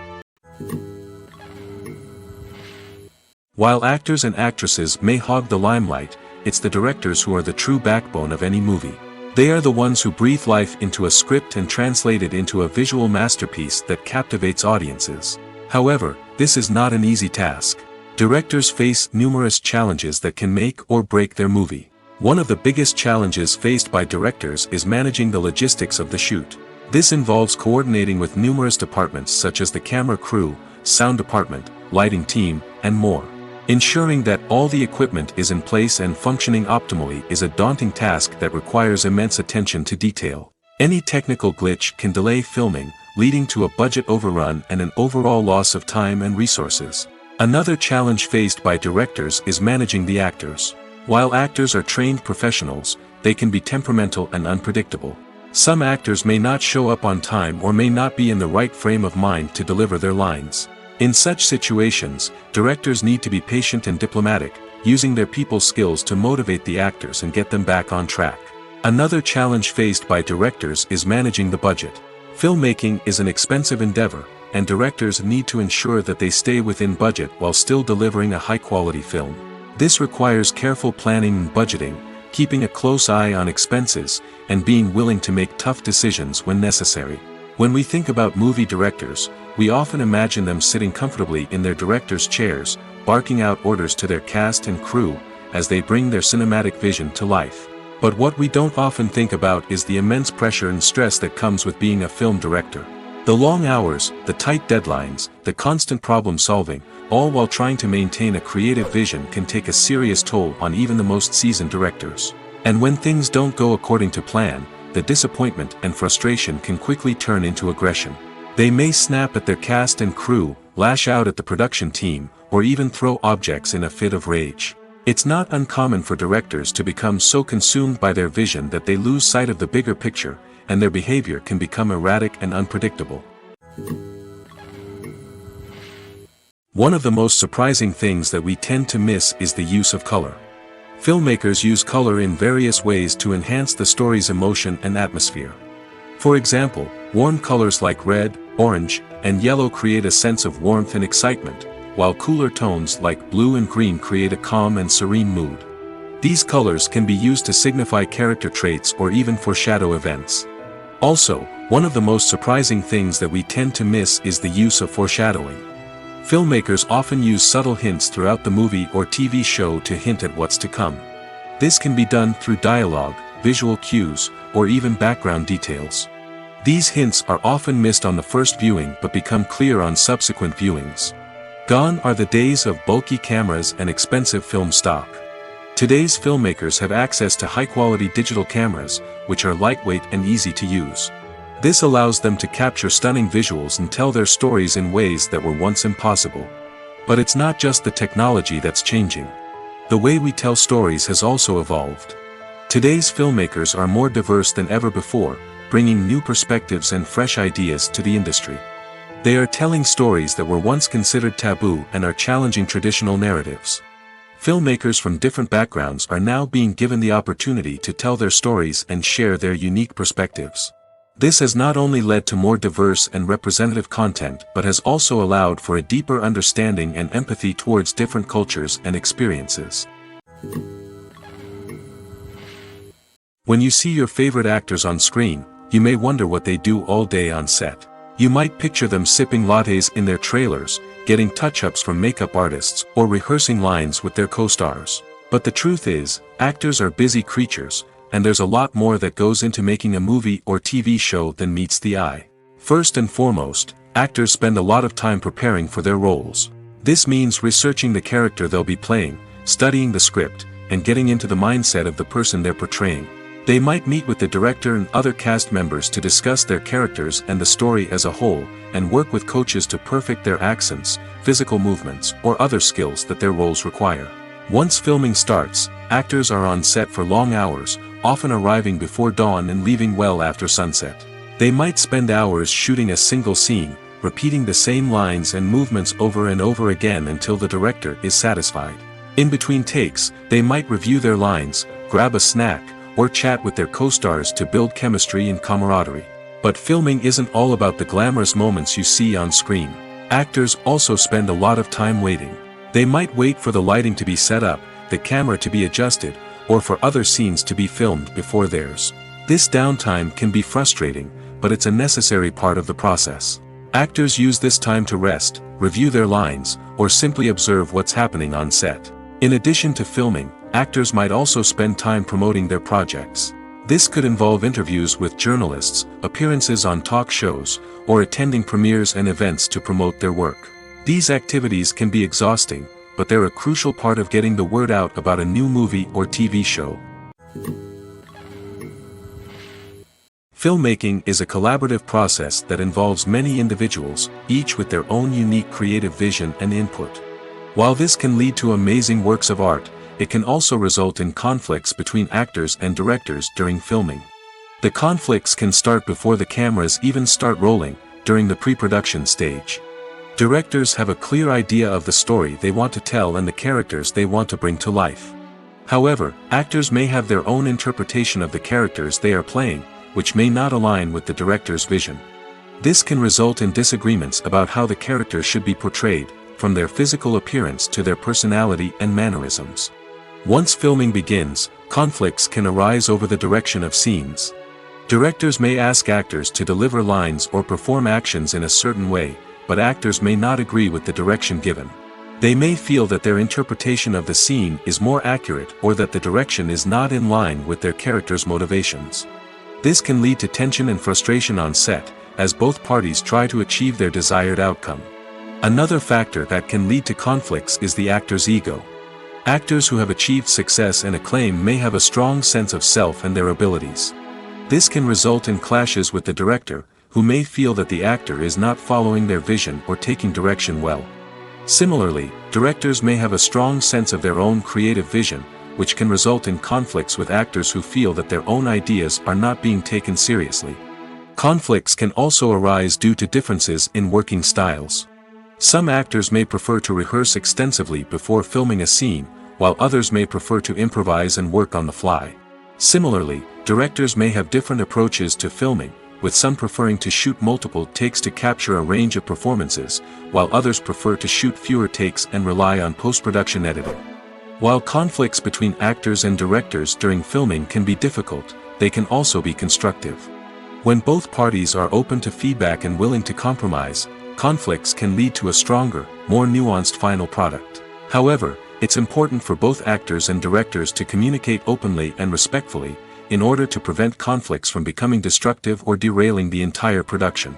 While actors and actresses may hog the limelight, it's the directors who are the true backbone of any movie. They are the ones who breathe life into a script and translate it into a visual masterpiece that captivates audiences. However, this is not an easy task. Directors face numerous challenges that can make or break their movie. One of the biggest challenges faced by directors is managing the logistics of the shoot. This involves coordinating with numerous departments such as the camera crew, sound department, lighting team, and more. Ensuring that all the equipment is in place and functioning optimally is a daunting task that requires immense attention to detail. Any technical glitch can delay filming, leading to a budget overrun and an overall loss of time and resources. Another challenge faced by directors is managing the actors. While actors are trained professionals, they can be temperamental and unpredictable. Some actors may not show up on time or may not be in the right frame of mind to deliver their lines. In such situations, directors need to be patient and diplomatic, using their people skills to motivate the actors and get them back on track. Another challenge faced by directors is managing the budget. Filmmaking is an expensive endeavor, and directors need to ensure that they stay within budget while still delivering a high-quality film. This requires careful planning and budgeting, keeping a close eye on expenses, and being willing to make tough decisions when necessary. When we think about movie directors, we often imagine them sitting comfortably in their director's chairs, barking out orders to their cast and crew, as they bring their cinematic vision to life. But what we don't often think about is the immense pressure and stress that comes with being a film director. The long hours, the tight deadlines, the constant problem solving, all while trying to maintain a creative vision can take a serious toll on even the most seasoned directors. And when things don't go according to plan, the disappointment and frustration can quickly turn into aggression. They may snap at their cast and crew, lash out at the production team, or even throw objects in a fit of rage. It's not uncommon for directors to become so consumed by their vision that they lose sight of the bigger picture, and their behavior can become erratic and unpredictable. One of the most surprising things that we tend to miss is the use of color. Filmmakers use color in various ways to enhance the story's emotion and atmosphere. For example, warm colors like red, orange, and yellow create a sense of warmth and excitement, while cooler tones like blue and green create a calm and serene mood. These colors can be used to signify character traits or even foreshadow events. Also, one of the most surprising things that we tend to miss is the use of foreshadowing. Filmmakers often use subtle hints throughout the movie or TV show to hint at what's to come. This can be done through dialogue, visual cues, or even background details. These hints are often missed on the first viewing but become clear on subsequent viewings. Gone are the days of bulky cameras and expensive film stock. Today's filmmakers have access to high-quality digital cameras, which are lightweight and easy to use. This allows them to capture stunning visuals and tell their stories in ways that were once impossible. But it's not just the technology that's changing. The way we tell stories has also evolved. Today's filmmakers are more diverse than ever before, bringing new perspectives and fresh ideas to the industry. They are telling stories that were once considered taboo and are challenging traditional narratives. Filmmakers from different backgrounds are now being given the opportunity to tell their stories and share their unique perspectives. This has not only led to more diverse and representative content but has also allowed for a deeper understanding and empathy towards different cultures and experiences. When you see your favorite actors on screen, you may wonder what they do all day on set. You might picture them sipping lattes in their trailers, getting touch-ups from makeup artists, or rehearsing lines with their co-stars. But the truth is, actors are busy creatures, and there's a lot more that goes into making a movie or TV show than meets the eye. First and foremost, actors spend a lot of time preparing for their roles. This means researching the character they'll be playing, studying the script, and getting into the mindset of the person they're portraying. They might meet with the director and other cast members to discuss their characters and the story as a whole, and work with coaches to perfect their accents, physical movements, or other skills that their roles require. Once filming starts, actors are on set for long hours, often arriving before dawn and leaving well after sunset. They might spend hours shooting a single scene, repeating the same lines and movements over and over again until the director is satisfied. In between takes, they might review their lines, grab a snack, or chat with their co-stars to build chemistry and camaraderie. But filming isn't all about the glamorous moments you see on screen. Actors also spend a lot of time waiting. They might wait for the lighting to be set up, the camera to be adjusted, or for other scenes to be filmed before theirs. This downtime can be frustrating, but it's a necessary part of the process. Actors use this time to rest, review their lines, or simply observe what's happening on set. In addition to filming, actors might also spend time promoting their projects. This could involve interviews with journalists, appearances on talk shows, or attending premieres and events to promote their work. These activities can be exhausting, but they're a crucial part of getting the word out about a new movie or TV show. Filmmaking is a collaborative process that involves many individuals, each with their own unique creative vision and input. While this can lead to amazing works of art, it can also result in conflicts between actors and directors during filming. The conflicts can start before the cameras even start rolling, during the pre-production stage. Directors have a clear idea of the story they want to tell and the characters they want to bring to life. However, actors may have their own interpretation of the characters they are playing, which may not align with the director's vision. This can result in disagreements about how the character should be portrayed, from their physical appearance to their personality and mannerisms. Once filming begins, conflicts can arise over the direction of scenes. Directors may ask actors to deliver lines or perform actions in a certain way, but actors may not agree with the direction given. They may feel that their interpretation of the scene is more accurate or that the direction is not in line with their character's motivations. This can lead to tension and frustration on set, as both parties try to achieve their desired outcome. Another factor that can lead to conflicts is the actor's ego. Actors who have achieved success and acclaim may have a strong sense of self and their abilities. This can result in clashes with the director, who may feel that the actor is not following their vision or taking direction well. Similarly, directors may have a strong sense of their own creative vision, which can result in conflicts with actors who feel that their own ideas are not being taken seriously. Conflicts can also arise due to differences in working styles. Some actors may prefer to rehearse extensively before filming a scene, while others may prefer to improvise and work on the fly. Similarly, directors may have different approaches to filming, with some preferring to shoot multiple takes to capture a range of performances, while others prefer to shoot fewer takes and rely on post-production editing. While conflicts between actors and directors during filming can be difficult, they can also be constructive. When both parties are open to feedback and willing to compromise, conflicts can lead to a stronger, more nuanced final product. However, it's important for both actors and directors to communicate openly and respectfully, in order to prevent conflicts from becoming destructive or derailing the entire production.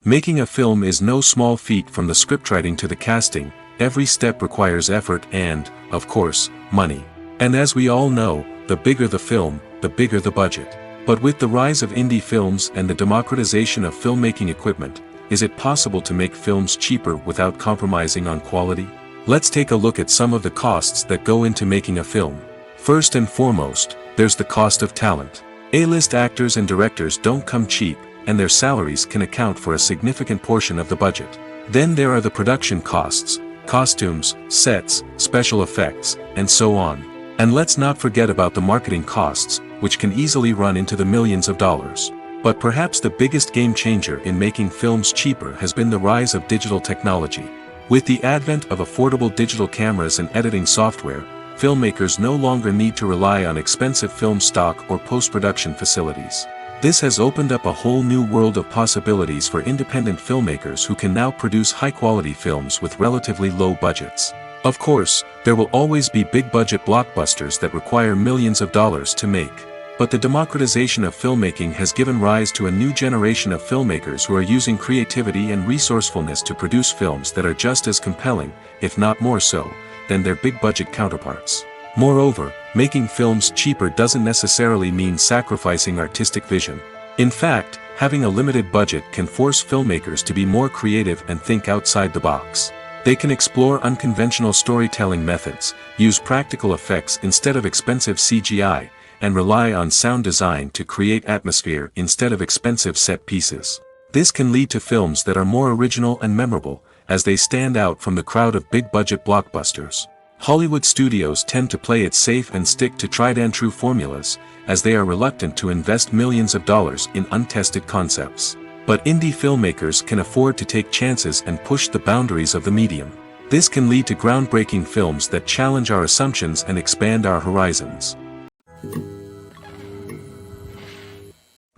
Making a film is no small feat. From the scriptwriting to the casting, every step requires effort and, of course, money. And as we all know, the bigger the film, the bigger the budget. But with the rise of indie films and the democratization of filmmaking equipment, is it possible to make films cheaper without compromising on quality? Let's take a look at some of the costs that go into making a film. First and foremost, there's the cost of talent. A-list actors and directors don't come cheap, and their salaries can account for a significant portion of the budget. Then there are the production costs, costumes, sets, special effects, and so on. And let's not forget about the marketing costs, which can easily run into the millions of dollars. But perhaps the biggest game changer in making films cheaper has been the rise of digital technology. With the advent of affordable digital cameras and editing software, filmmakers no longer need to rely on expensive film stock or post-production facilities. This has opened up a whole new world of possibilities for independent filmmakers who can now produce high-quality films with relatively low budgets. Of course, there will always be big-budget blockbusters that require millions of dollars to make. But the democratization of filmmaking has given rise to a new generation of filmmakers who are using creativity and resourcefulness to produce films that are just as compelling, if not more so, than their big-budget counterparts. Moreover, making films cheaper doesn't necessarily mean sacrificing artistic vision. In fact, having a limited budget can force filmmakers to be more creative and think outside the box. They can explore unconventional storytelling methods, use practical effects instead of expensive CGI, and rely on sound design to create atmosphere instead of expensive set pieces. This can lead to films that are more original and memorable, as they stand out from the crowd of big-budget blockbusters. Hollywood studios tend to play it safe and stick to tried-and-true formulas, as they are reluctant to invest millions of dollars in untested concepts. But indie filmmakers can afford to take chances and push the boundaries of the medium. This can lead to groundbreaking films that challenge our assumptions and expand our horizons.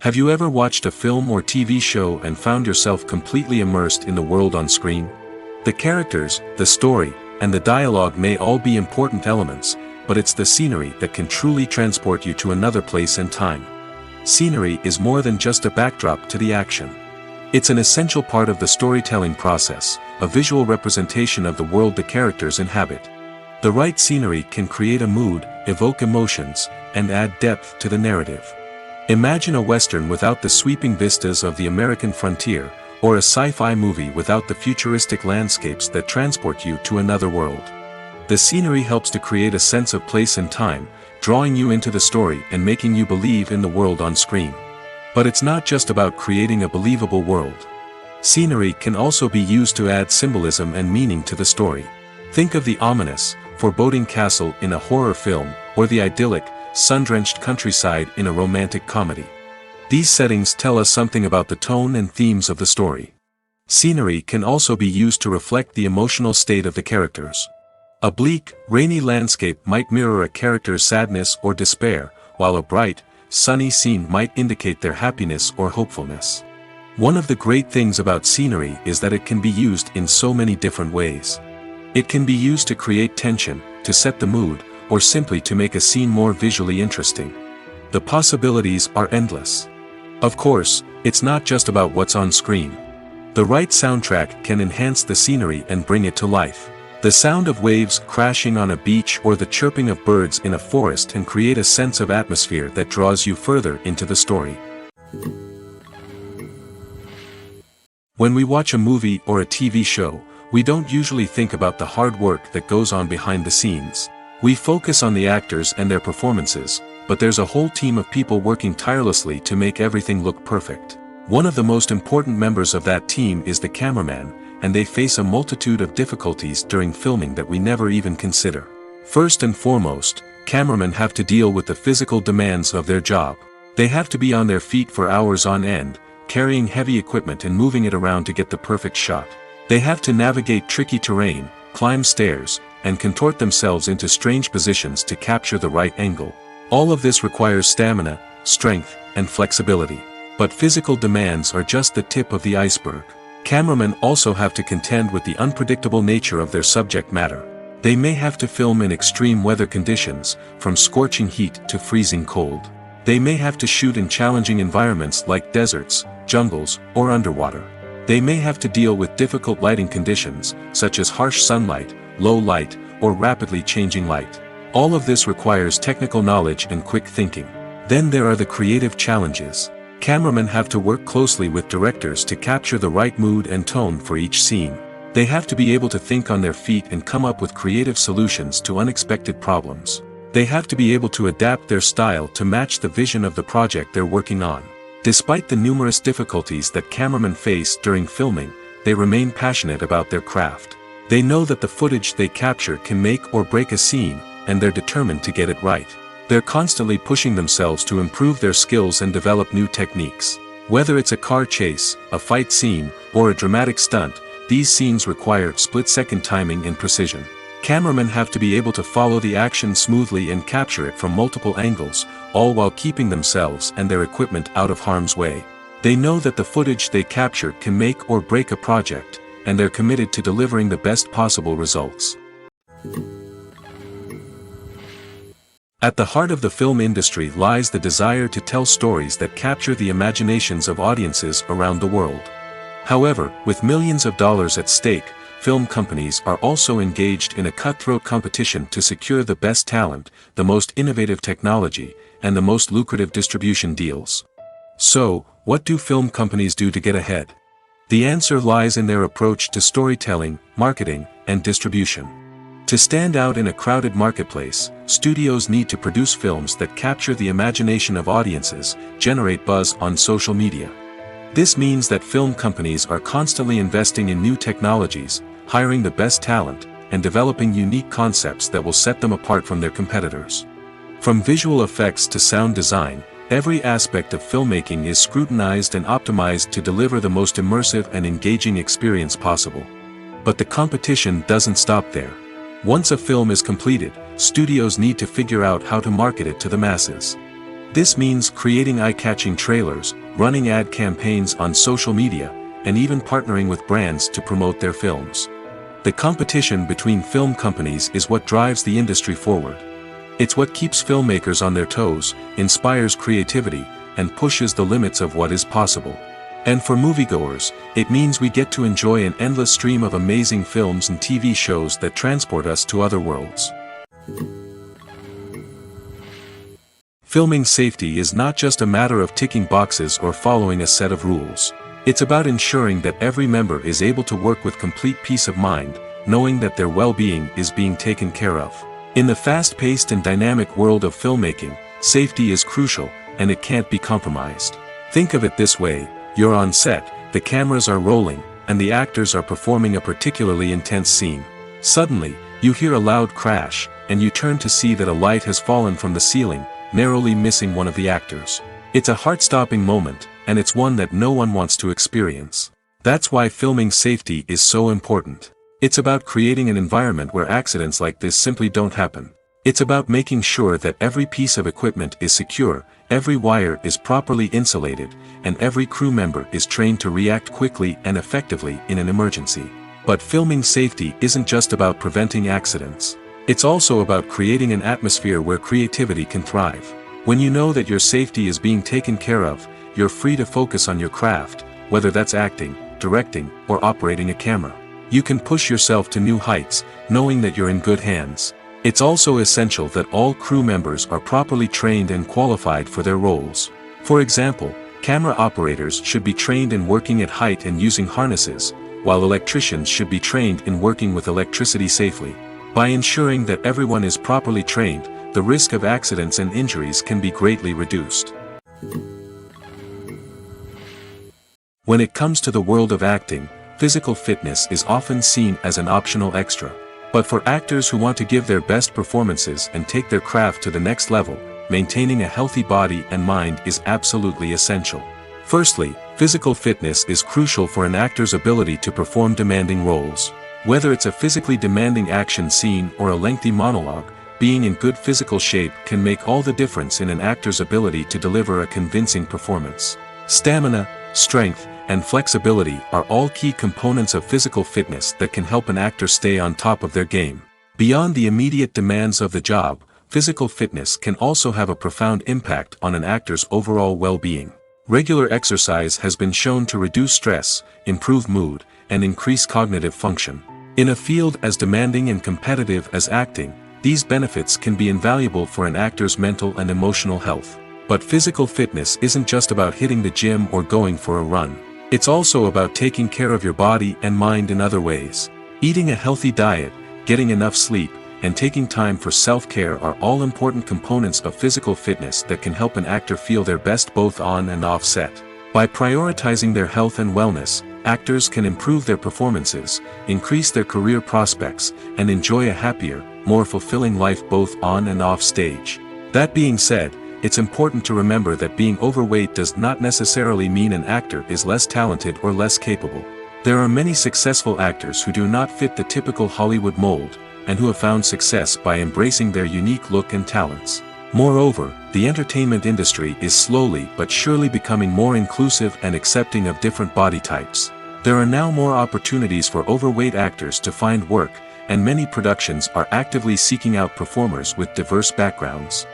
Have you ever watched a film or TV show and found yourself completely immersed in the world on screen? The characters, the story, and the dialogue may all be important elements, but it's the scenery that can truly transport you to another place and time. Scenery is more than just a backdrop to the action. It's an essential part of the storytelling process, a visual representation of the world the characters inhabit. The right scenery can create a mood, evoke emotions, and add depth to the narrative. Imagine a Western without the sweeping vistas of the American frontier, or a sci-fi movie without the futuristic landscapes that transport you to another world. The scenery helps to create a sense of place and time, drawing you into the story and making you believe in the world on screen. But it's not just about creating a believable world. Scenery can also be used to add symbolism and meaning to the story. Think of the ominous, foreboding castle in a horror film, or the idyllic, sun-drenched countryside in a romantic comedy. These settings tell us something about the tone and themes of the story. Scenery can also be used to reflect the emotional state of the characters. A bleak, rainy landscape might mirror a character's sadness or despair, while a bright, sunny scene might indicate their happiness or hopefulness. One of the great things about scenery is that it can be used in so many different ways. It can be used to create tension, to set the mood, or simply to make a scene more visually interesting. The possibilities are endless. Of course, it's not just about what's on screen. The right soundtrack can enhance the scenery and bring it to life. The sound of waves crashing on a beach or the chirping of birds in a forest can create a sense of atmosphere that draws you further into the story. When we watch a movie or a TV show, we don't usually think about the hard work that goes on behind the scenes. We focus on the actors and their performances, but there's a whole team of people working tirelessly to make everything look perfect. One of the most important members of that team is the cameraman, and they face a multitude of difficulties during filming that we never even consider. First and foremost, cameramen have to deal with the physical demands of their job. They have to be on their feet for hours on end, carrying heavy equipment and moving it around to get the perfect shot. They have to navigate tricky terrain, climb stairs, and contort themselves into strange positions to capture the right angle. All of this requires stamina, strength, and flexibility. But physical demands are just the tip of the iceberg. Cameramen also have to contend with the unpredictable nature of their subject matter. They may have to film in extreme weather conditions, from scorching heat to freezing cold. They may have to shoot in challenging environments like deserts, jungles, or underwater. They may have to deal with difficult lighting conditions, such as harsh sunlight, low light, or rapidly changing light. All of this requires technical knowledge and quick thinking. Then there are the creative challenges. Cameramen have to work closely with directors to capture the right mood and tone for each scene. They have to be able to think on their feet and come up with creative solutions to unexpected problems. They have to be able to adapt their style to match the vision of the project they're working on. Despite the numerous difficulties that cameramen face during filming, they remain passionate about their craft. They know that the footage they capture can make or break a scene, and they're determined to get it right. They're constantly pushing themselves to improve their skills and develop new techniques. Whether it's a car chase, a fight scene, or a dramatic stunt, these scenes require split-second timing and precision. Cameramen have to be able to follow the action smoothly and capture it from multiple angles, all while keeping themselves and their equipment out of harm's way. They know that the footage they capture can make or break a project, and they're committed to delivering the best possible results. At the heart of the film industry lies the desire to tell stories that capture the imaginations of audiences around the world. However, with millions of dollars at stake, film companies are also engaged in a cutthroat competition to secure the best talent, the most innovative technology, and the most lucrative distribution deals. So, what do film companies do to get ahead? The answer lies in their approach to storytelling, marketing, and distribution. To stand out in a crowded marketplace, studios need to produce films that capture the imagination of audiences, generate buzz on social media. This means that film companies are constantly investing in new technologies, hiring the best talent, and developing unique concepts that will set them apart from their competitors. From visual effects to sound design, every aspect of filmmaking is scrutinized and optimized to deliver the most immersive and engaging experience possible. But the competition doesn't stop there. Once a film is completed, studios need to figure out how to market it to the masses. This means creating eye-catching trailers, running ad campaigns on social media, and even partnering with brands to promote their films. The competition between film companies is what drives the industry forward. It's what keeps filmmakers on their toes, inspires creativity, and pushes the limits of what is possible. And for moviegoers, it means we get to enjoy an endless stream of amazing films and TV shows that transport us to other worlds. Filming safety is not just a matter of ticking boxes or following a set of rules. It's about ensuring that every member is able to work with complete peace of mind, knowing that their well-being is being taken care of. In the fast-paced and dynamic world of filmmaking, safety is crucial, and it can't be compromised. Think of it this way: you're on set, the cameras are rolling, and the actors are performing a particularly intense scene. Suddenly, you hear a loud crash, and you turn to see that a light has fallen from the ceiling, narrowly missing one of the actors. It's a heart-stopping moment, and it's one that no one wants to experience. That's why filming safety is so important. It's about creating an environment where accidents like this simply don't happen. It's about making sure that every piece of equipment is secure, every wire is properly insulated, and every crew member is trained to react quickly and effectively in an emergency. But filming safety isn't just about preventing accidents. It's also about creating an atmosphere where creativity can thrive. When you know that your safety is being taken care of, you're free to focus on your craft, whether that's acting, directing, or operating a camera. You can push yourself to new heights, knowing that you're in good hands. It's also essential that all crew members are properly trained and qualified for their roles. For example, camera operators should be trained in working at height and using harnesses, while electricians should be trained in working with electricity safely. By ensuring that everyone is properly trained, the risk of accidents and injuries can be greatly reduced. When it comes to the world of acting, physical fitness is often seen as an optional extra. But for actors who want to give their best performances and take their craft to the next level, maintaining a healthy body and mind is absolutely essential. Firstly, physical fitness is crucial for an actor's ability to perform demanding roles. Whether it's a physically demanding action scene or a lengthy monologue, being in good physical shape can make all the difference in an actor's ability to deliver a convincing performance. Stamina, strength, and flexibility are all key components of physical fitness that can help an actor stay on top of their game. Beyond the immediate demands of the job, physical fitness can also have a profound impact on an actor's overall well-being. Regular exercise has been shown to reduce stress, improve mood, and increase cognitive function. In a field as demanding and competitive as acting, these benefits can be invaluable for an actor's mental and emotional health. But physical fitness isn't just about hitting the gym or going for a run. It's also about taking care of your body and mind in other ways. Eating a healthy diet, getting enough sleep, and taking time for self-care are all important components of physical fitness that can help an actor feel their best both on and off set. By prioritizing their health and wellness, actors can improve their performances, increase their career prospects, and enjoy a happier, more fulfilling life both on and off stage. That being said, it's important to remember that being overweight does not necessarily mean an actor is less talented or less capable. There are many successful actors who do not fit the typical Hollywood mold, and who have found success by embracing their unique look and talents. Moreover, the entertainment industry is slowly but surely becoming more inclusive and accepting of different body types. There are now more opportunities for overweight actors to find work, and many productions are actively seeking out performers with diverse backgrounds.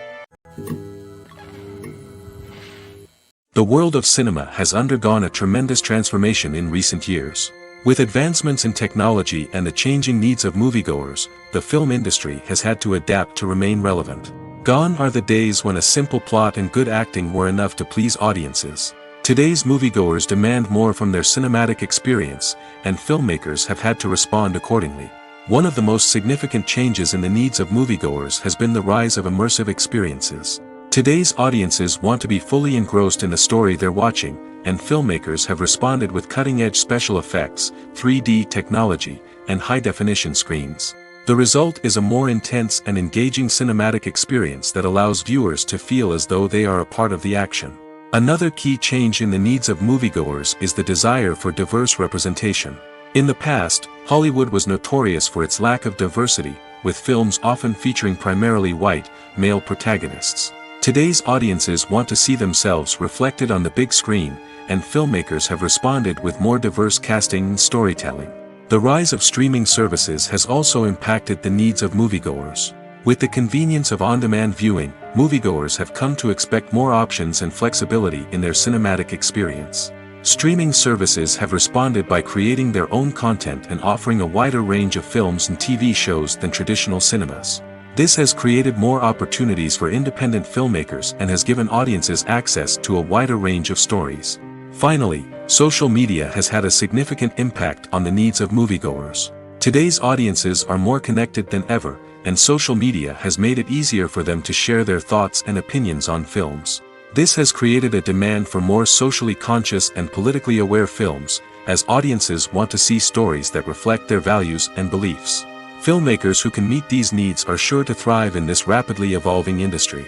The world of cinema has undergone a tremendous transformation in recent years. With advancements in technology and the changing needs of moviegoers, the film industry has had to adapt to remain relevant. Gone are the days when a simple plot and good acting were enough to please audiences. Today's moviegoers demand more from their cinematic experience, and filmmakers have had to respond accordingly. One of the most significant changes in the needs of moviegoers has been the rise of immersive experiences. Today's audiences want to be fully engrossed in the story they're watching, and filmmakers have responded with cutting-edge special effects, 3D technology, and high-definition screens. The result is a more intense and engaging cinematic experience that allows viewers to feel as though they are a part of the action. Another key change in the needs of moviegoers is the desire for diverse representation. In the past, Hollywood was notorious for its lack of diversity, with films often featuring primarily white, male protagonists. Today's audiences want to see themselves reflected on the big screen, and filmmakers have responded with more diverse casting and storytelling. The rise of streaming services has also impacted the needs of moviegoers. With the convenience of on-demand viewing, moviegoers have come to expect more options and flexibility in their cinematic experience. Streaming services have responded by creating their own content and offering a wider range of films and TV shows than traditional cinemas. This has created more opportunities for independent filmmakers and has given audiences access to a wider range of stories. Finally, social media has had a significant impact on the needs of moviegoers. Today's audiences are more connected than ever, and social media has made it easier for them to share their thoughts and opinions on films. This has created a demand for more socially conscious and politically aware films, as audiences want to see stories that reflect their values and beliefs. Filmmakers who can meet these needs are sure to thrive in this rapidly evolving industry.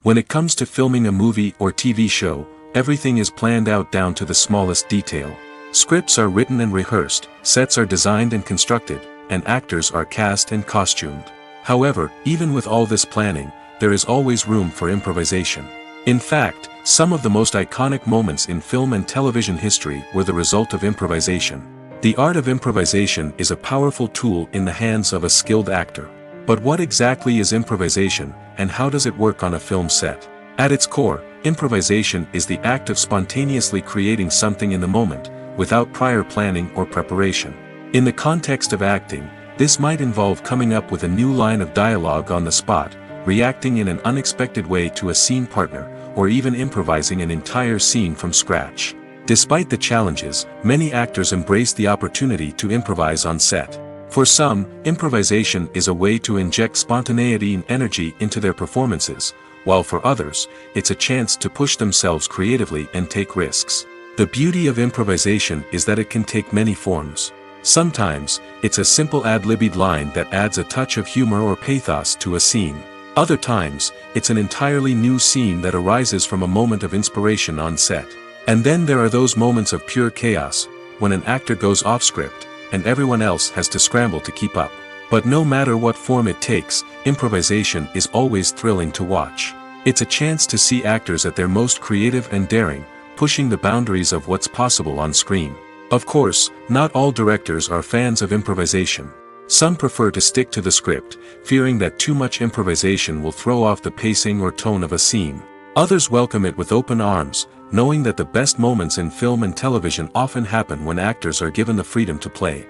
When it comes to filming a movie or TV show, everything is planned out down to the smallest detail. Scripts are written and rehearsed, sets are designed and constructed, and actors are cast and costumed. However, even with all this planning, there is always room for improvisation. In fact, some of the most iconic moments in film and television history were the result of improvisation. The art of improvisation is a powerful tool in the hands of a skilled actor. But what exactly is improvisation, and how does it work on a film set? At its core, improvisation is the act of spontaneously creating something in the moment, without prior planning or preparation. In the context of acting, this might involve coming up with a new line of dialogue on the spot, reacting in an unexpected way to a scene partner, or even improvising an entire scene from scratch. Despite the challenges, many actors embrace the opportunity to improvise on set. For some, improvisation is a way to inject spontaneity and energy into their performances, while for others, it's a chance to push themselves creatively and take risks. The beauty of improvisation is that it can take many forms. Sometimes, it's a simple ad-libbed line that adds a touch of humor or pathos to a scene. Other times, it's an entirely new scene that arises from a moment of inspiration on set. And then there are those moments of pure chaos, when an actor goes off script, and everyone else has to scramble to keep up. But no matter what form it takes, improvisation is always thrilling to watch. It's a chance to see actors at their most creative and daring, pushing the boundaries of what's possible on screen. Of course, not all directors are fans of improvisation. Some prefer to stick to the script, fearing that too much improvisation will throw off the pacing or tone of a scene. Others welcome it with open arms, knowing that the best moments in film and television often happen when actors are given the freedom to play.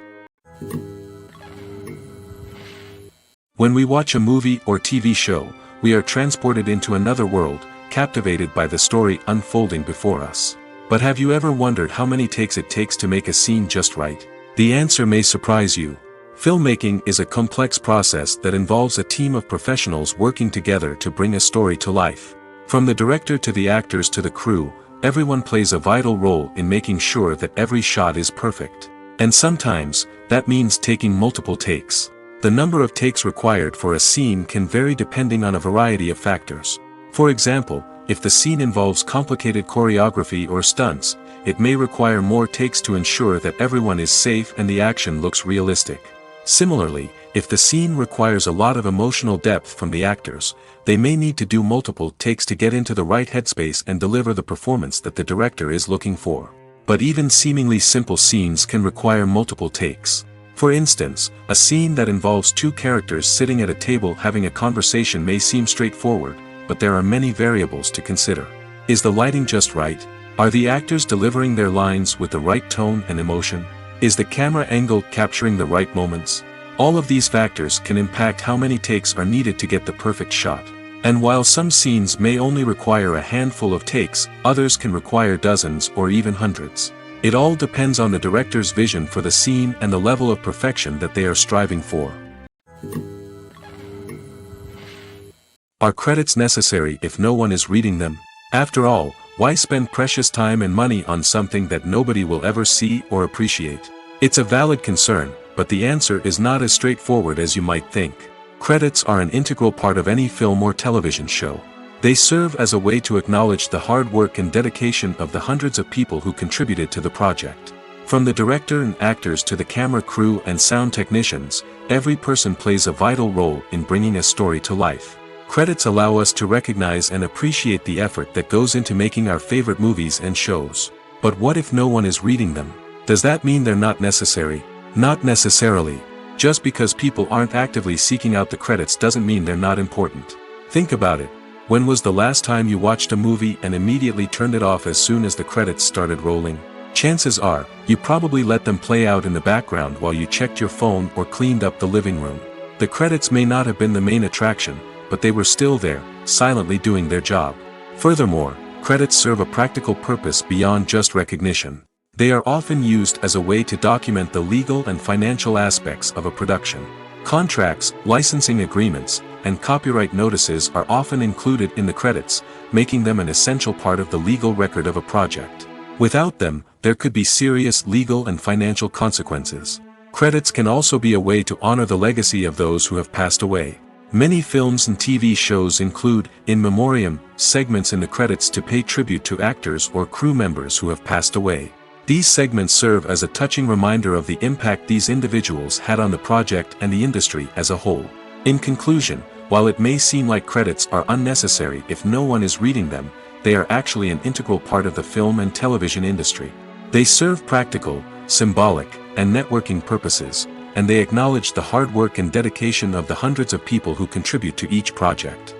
When we watch a movie or TV show, we are transported into another world, captivated by the story unfolding before us. But have you ever wondered how many takes it takes to make a scene just right? The answer may surprise you. Filmmaking is a complex process that involves a team of professionals working together to bring a story to life. From the director to the actors to the crew, everyone plays a vital role in making sure that every shot is perfect. And sometimes, that means taking multiple takes. The number of takes required for a scene can vary depending on a variety of factors. For example, if the scene involves complicated choreography or stunts, it may require more takes to ensure that everyone is safe and the action looks realistic. Similarly, if the scene requires a lot of emotional depth from the actors, they may need to do multiple takes to get into the right headspace and deliver the performance that the director is looking for. But even seemingly simple scenes can require multiple takes. For instance, a scene that involves two characters sitting at a table having a conversation may seem straightforward, but there are many variables to consider. Is the lighting just right? Are the actors delivering their lines with the right tone and emotion? Is the camera angle capturing the right moments? All of these factors can impact how many takes are needed to get the perfect shot. And while some scenes may only require a handful of takes, others can require dozens or even hundreds. It all depends on the director's vision for the scene and the level of perfection that they are striving for. Are credits necessary if no one is reading them? After all, why spend precious time and money on something that nobody will ever see or appreciate? It's a valid concern, but the answer is not as straightforward as you might think. Credits are an integral part of any film or television show. They serve as a way to acknowledge the hard work and dedication of the hundreds of people who contributed to the project. From the director and actors to the camera crew and sound technicians, every person plays a vital role in bringing a story to life. Credits allow us to recognize and appreciate the effort that goes into making our favorite movies and shows. But what if no one is reading them? Does that mean they're not necessary? Not necessarily. Just because people aren't actively seeking out the credits doesn't mean they're not important. Think about it. When was the last time you watched a movie and immediately turned it off as soon as the credits started rolling? Chances are, you probably let them play out in the background while you checked your phone or cleaned up the living room. The credits may not have been the main attraction, but they were still there, silently doing their job. Furthermore, credits serve a practical purpose beyond just recognition. They are often used as a way to document the legal and financial aspects of a production. Contracts, licensing agreements, and copyright notices are often included in the credits, making them an essential part of the legal record of a project. Without them, there could be serious legal and financial consequences. Credits can also be a way to honor the legacy of those who have passed away. Many films and TV shows include, in memoriam, segments in the credits to pay tribute to actors or crew members who have passed away. These segments serve as a touching reminder of the impact these individuals had on the project and the industry as a whole. In conclusion, while it may seem like credits are unnecessary if no one is reading them, they are actually an integral part of the film and television industry. They serve practical, symbolic, and networking purposes, and they acknowledge the hard work and dedication of the hundreds of people who contribute to each project.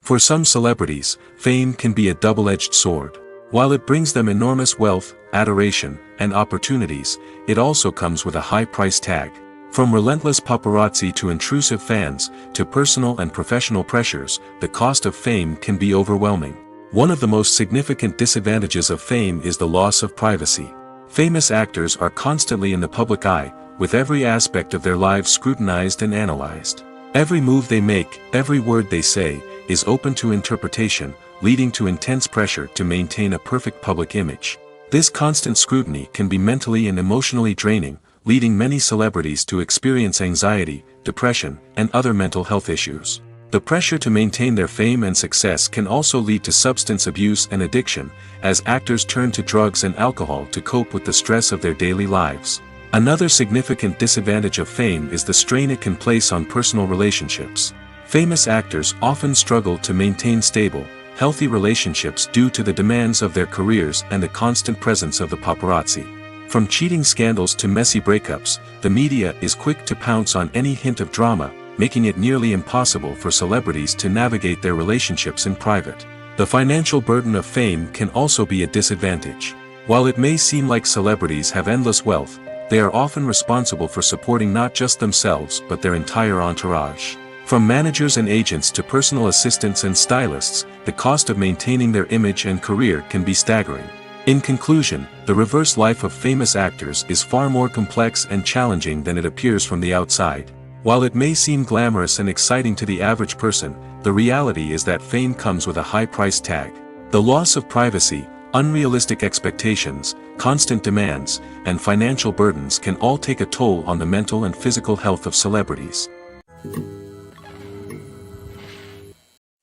For some celebrities, fame can be a double-edged sword. While it brings them enormous wealth, adoration, and opportunities, it also comes with a high price tag. From relentless paparazzi to intrusive fans, to personal and professional pressures, the cost of fame can be overwhelming. One of the most significant disadvantages of fame is the loss of privacy. Famous actors are constantly in the public eye, with every aspect of their lives scrutinized and analyzed. Every move they make, every word they say, is open to interpretation, leading to intense pressure to maintain a perfect public image. This constant scrutiny can be mentally and emotionally draining, leading many celebrities to experience anxiety, depression, and other mental health issues. The pressure to maintain their fame and success can also lead to substance abuse and addiction, as actors turn to drugs and alcohol to cope with the stress of their daily lives. Another significant disadvantage of fame is the strain it can place on personal relationships. Famous actors often struggle to maintain stable, healthy relationships due to the demands of their careers and the constant presence of the paparazzi. From cheating scandals to messy breakups, the media is quick to pounce on any hint of drama, making it nearly impossible for celebrities to navigate their relationships in private. The financial burden of fame can also be a disadvantage. While it may seem like celebrities have endless wealth, they are often responsible for supporting not just themselves but their entire entourage. From managers and agents to personal assistants and stylists, the cost of maintaining their image and career can be staggering. In conclusion, the reverse life of famous actors is far more complex and challenging than it appears from the outside. While it may seem glamorous and exciting to the average person, the reality is that fame comes with a high price tag. The loss of privacy, unrealistic expectations, constant demands, and financial burdens can all take a toll on the mental and physical health of celebrities.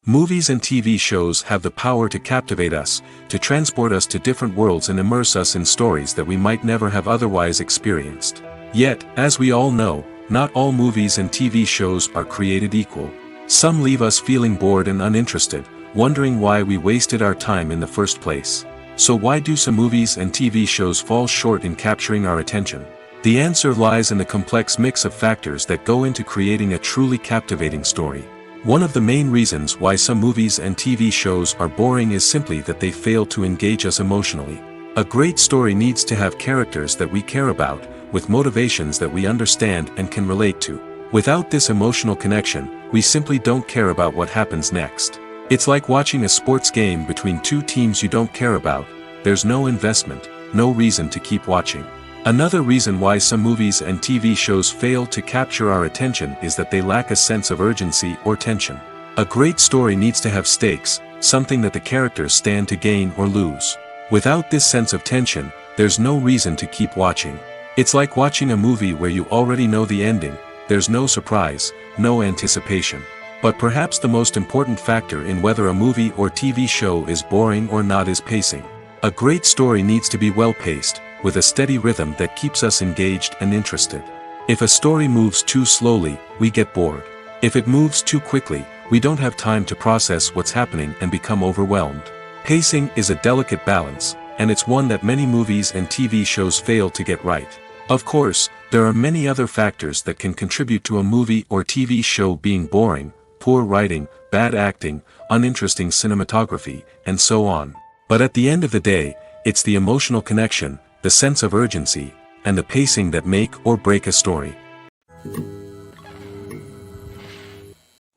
Movies and TV shows have the power to captivate us, to transport us to different worlds and immerse us in stories that we might never have otherwise experienced. Yet, as we all know, not all movies and TV shows are created equal. Some leave us feeling bored and uninterested, wondering why we wasted our time in the first place. So why do some movies and TV shows fall short in capturing our attention? The answer lies in the complex mix of factors that go into creating a truly captivating story. One of the main reasons why some movies and TV shows are boring is simply that they fail to engage us emotionally. A great story needs to have characters that we care about, with motivations that we understand and can relate to. Without this emotional connection, we simply don't care about what happens next. It's like watching a sports game between two teams you don't care about. There's no investment, no reason to keep watching. Another reason why some movies and TV shows fail to capture our attention is that they lack a sense of urgency or tension. A great story needs to have stakes, something that the characters stand to gain or lose. Without this sense of tension, there's no reason to keep watching. It's like watching a movie where you already know the ending, there's no surprise, no anticipation. But perhaps the most important factor in whether a movie or TV show is boring or not is pacing. A great story needs to be well-paced, with a steady rhythm that keeps us engaged and interested. If a story moves too slowly, we get bored. If it moves too quickly, we don't have time to process what's happening and become overwhelmed. Pacing is a delicate balance, and it's one that many movies and TV shows fail to get right. Of course, there are many other factors that can contribute to a movie or TV show being boring: poor writing, bad acting, uninteresting cinematography, and so on. But at the end of the day, it's the emotional connection, the sense of urgency, and the pacing that make or break a story.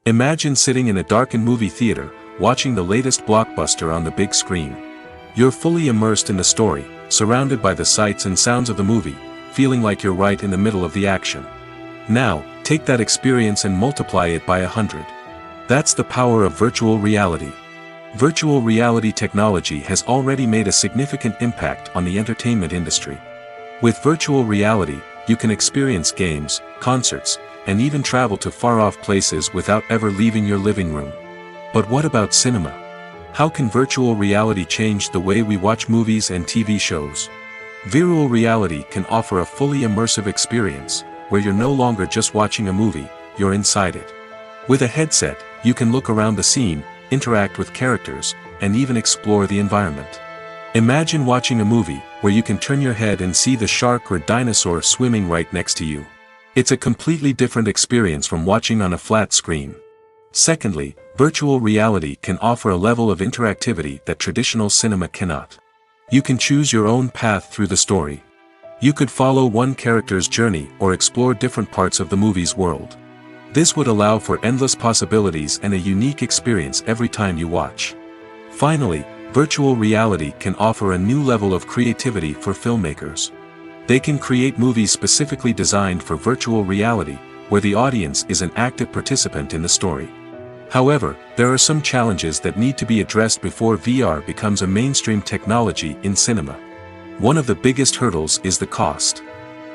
Imagine sitting in a darkened movie theater, watching the latest blockbuster on the big screen. You're fully immersed in the story, surrounded by the sights and sounds of the movie, feeling like you're right in the middle of the action. Now, take that experience and multiply it by 100. That's the power of virtual reality. Virtual reality technology has already made a significant impact on the entertainment industry. With virtual reality, you can experience games, concerts, and even travel to far-off places without ever leaving your living room. But what about cinema? How can virtual reality change the way we watch movies and TV shows? Virtual reality can offer a fully immersive experience, where you're no longer just watching a movie, you're inside it. With a headset, you can look around the scene, interact with characters, and even explore the environment. Imagine watching a movie, where you can turn your head and see the shark or dinosaur swimming right next to you. It's a completely different experience from watching on a flat screen. Secondly, virtual reality can offer a level of interactivity that traditional cinema cannot. You can choose your own path through the story. You could follow one character's journey or explore different parts of the movie's world. This would allow for endless possibilities and a unique experience every time you watch. Finally, virtual reality can offer a new level of creativity for filmmakers. They can create movies specifically designed for virtual reality, where the audience is an active participant in the story. However, there are some challenges that need to be addressed before VR becomes a mainstream technology in cinema. One of the biggest hurdles is the cost.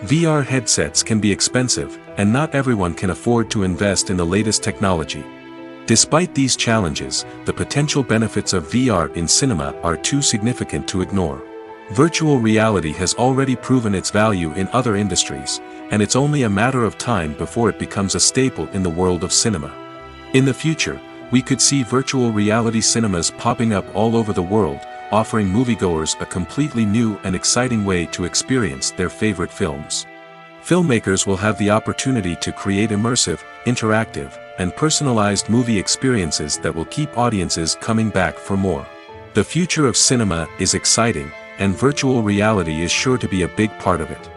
VR headsets can be expensive, and not everyone can afford to invest in the latest technology. Despite these challenges, the potential benefits of VR in cinema are too significant to ignore. Virtual reality has already proven its value in other industries, and it's only a matter of time before it becomes a staple in the world of cinema. In the future, we could see virtual reality cinemas popping up all over the world, offering moviegoers a completely new and exciting way to experience their favorite films. Filmmakers will have the opportunity to create immersive, interactive, and personalized movie experiences that will keep audiences coming back for more. The future of cinema is exciting, and virtual reality is sure to be a big part of it.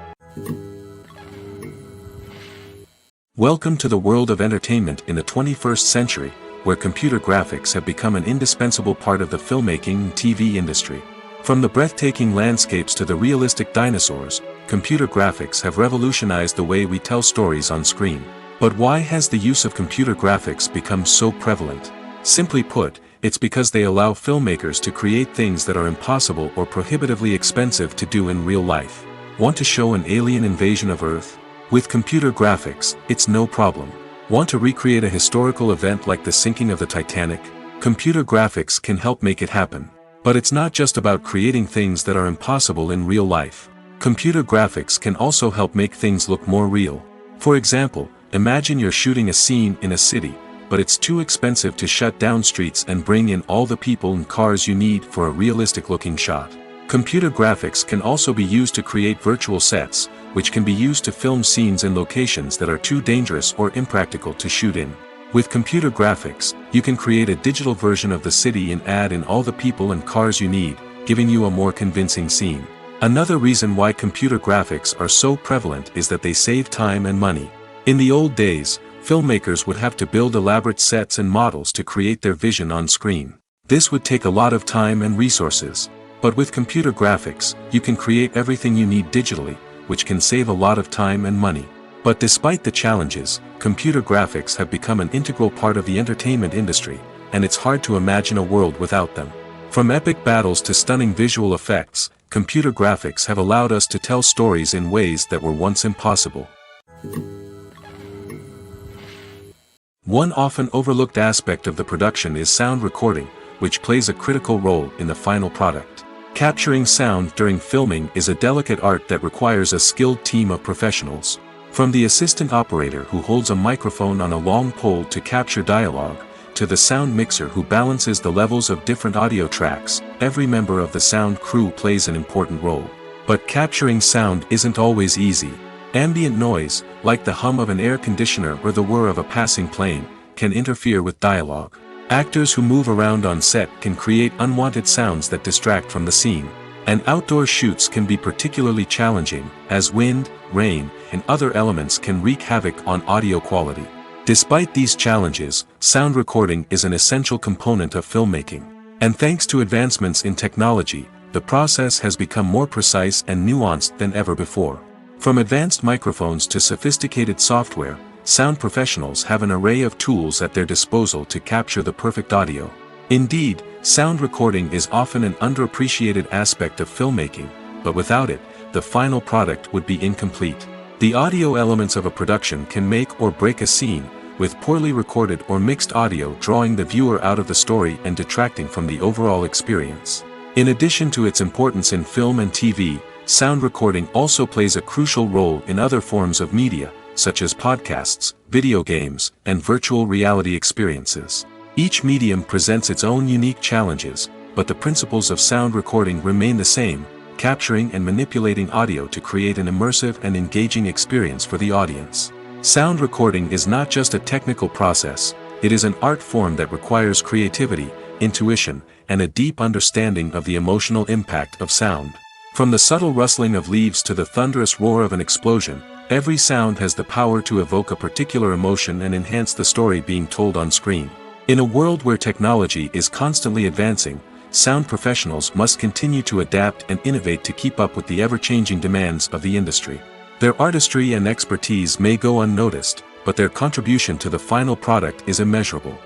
Welcome to the world of entertainment in the 21st century, where computer graphics have become an indispensable part of the filmmaking and TV industry. From the breathtaking landscapes to the realistic dinosaurs, computer graphics have revolutionized the way we tell stories on screen. But why has the use of computer graphics become so prevalent? Simply put, it's because they allow filmmakers to create things that are impossible or prohibitively expensive to do in real life. Want to show an alien invasion of Earth? With computer graphics, it's no problem. Want to recreate a historical event like the sinking of the Titanic? Computer graphics can help make it happen. But it's not just about creating things that are impossible in real life. Computer graphics can also help make things look more real. For example, imagine you're shooting a scene in a city, but it's too expensive to shut down streets and bring in all the people and cars you need for a realistic-looking shot. Computer graphics can also be used to create virtual sets, which can be used to film scenes in locations that are too dangerous or impractical to shoot in. With computer graphics, you can create a digital version of the city and add in all the people and cars you need, giving you a more convincing scene. Another reason why computer graphics are so prevalent is that they save time and money. In the old days, filmmakers would have to build elaborate sets and models to create their vision on screen. This would take a lot of time and resources. But with computer graphics, you can create everything you need digitally, which can save a lot of time and money. But despite the challenges, computer graphics have become an integral part of the entertainment industry, and it's hard to imagine a world without them. From epic battles to stunning visual effects, computer graphics have allowed us to tell stories in ways that were once impossible. One often overlooked aspect of the production is sound recording, which plays a critical role in the final product. Capturing sound during filming is a delicate art that requires a skilled team of professionals. From the assistant operator who holds a microphone on a long pole to capture dialogue, to the sound mixer who balances the levels of different audio tracks, every member of the sound crew plays an important role. But capturing sound isn't always easy. Ambient noise, like the hum of an air conditioner or the whir of a passing plane, can interfere with dialogue. Actors who move around on set can create unwanted sounds that distract from the scene. And outdoor shoots can be particularly challenging, as wind, rain, and other elements can wreak havoc on audio quality. Despite these challenges, sound recording is an essential component of filmmaking. And thanks to advancements in technology, the process has become more precise and nuanced than ever before. From advanced microphones to sophisticated software, sound professionals have an array of tools at their disposal to capture the perfect audio. Indeed, sound recording is often an underappreciated aspect of filmmaking, but without it, the final product would be incomplete. The audio elements of a production can make or break a scene, with poorly recorded or mixed audio drawing the viewer out of the story and detracting from the overall experience. In addition to its importance in film and TV, sound recording also plays a crucial role in other forms of media, such as podcasts, video games, and virtual reality experiences. Each medium presents its own unique challenges, but the principles of sound recording remain the same, capturing and manipulating audio to create an immersive and engaging experience for the audience. Sound recording is not just a technical process, it is an art form that requires creativity, intuition, and a deep understanding of the emotional impact of sound. From the subtle rustling of leaves to the thunderous roar of an explosion, every sound has the power to evoke a particular emotion and enhance the story being told on screen. In a world where technology is constantly advancing, sound professionals must continue to adapt and innovate to keep up with the ever-changing demands of the industry. Their artistry and expertise may go unnoticed, but their contribution to the final product is immeasurable.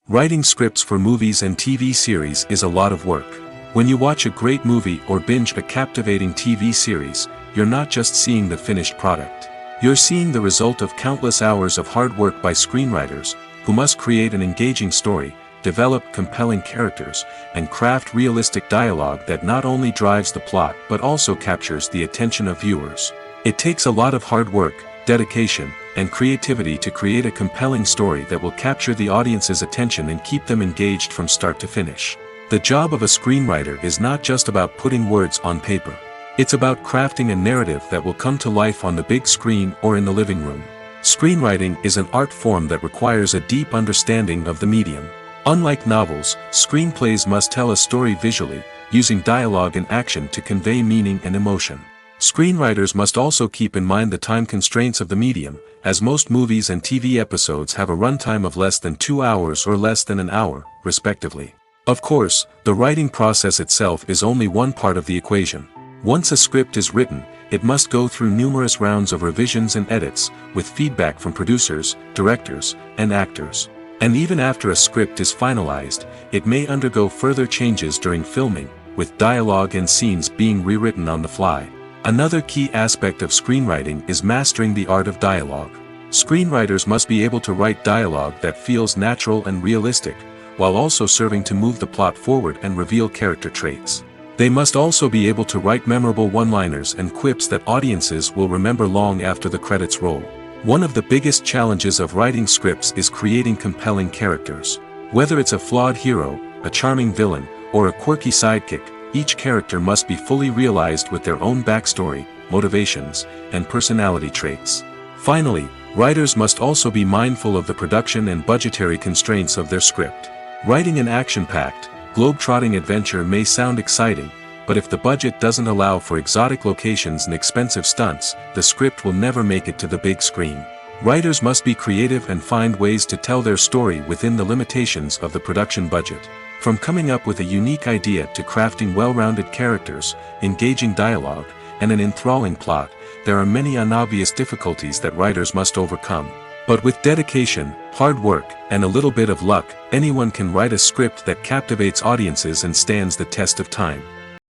Writing scripts for movies and TV series is a lot of work. When you watch a great movie or binge a captivating TV series, you're not just seeing the finished product. You're seeing the result of countless hours of hard work by screenwriters, who must create an engaging story, develop compelling characters, and craft realistic dialogue that not only drives the plot but also captures the attention of viewers. It takes a lot of hard work, dedication, and creativity to create a compelling story that will capture the audience's attention and keep them engaged from start to finish. The job of a screenwriter is not just about putting words on paper. It's about crafting a narrative that will come to life on the big screen or in the living room. Screenwriting is an art form that requires a deep understanding of the medium. Unlike novels, screenplays must tell a story visually, using dialogue and action to convey meaning and emotion. Screenwriters must also keep in mind the time constraints of the medium, as most movies and TV episodes have a runtime of less than 2 hours or less than an hour, respectively. Of course, the writing process itself is only one part of the equation. Once a script is written, it must go through numerous rounds of revisions and edits, with feedback from producers, directors, and actors. And even after a script is finalized, it may undergo further changes during filming, with dialogue and scenes being rewritten on the fly. Another key aspect of screenwriting is mastering the art of dialogue. Screenwriters must be able to write dialogue that feels natural and realistic, while also serving to move the plot forward and reveal character traits. They must also be able to write memorable one-liners and quips that audiences will remember long after the credits roll. One of the biggest challenges of writing scripts is creating compelling characters. Whether it's a flawed hero, a charming villain, or a quirky sidekick, each character must be fully realized with their own backstory, motivations, and personality traits. Finally, writers must also be mindful of the production and budgetary constraints of their script. Writing an action-packed, globe-trotting adventure may sound exciting, but if the budget doesn't allow for exotic locations and expensive stunts, the script will never make it to the big screen. Writers must be creative and find ways to tell their story within the limitations of the production budget. From coming up with a unique idea to crafting well-rounded characters, engaging dialogue, and an enthralling plot, there are many unobvious difficulties that writers must overcome. But with dedication, hard work, and a little bit of luck, anyone can write a script that captivates audiences and stands the test of time.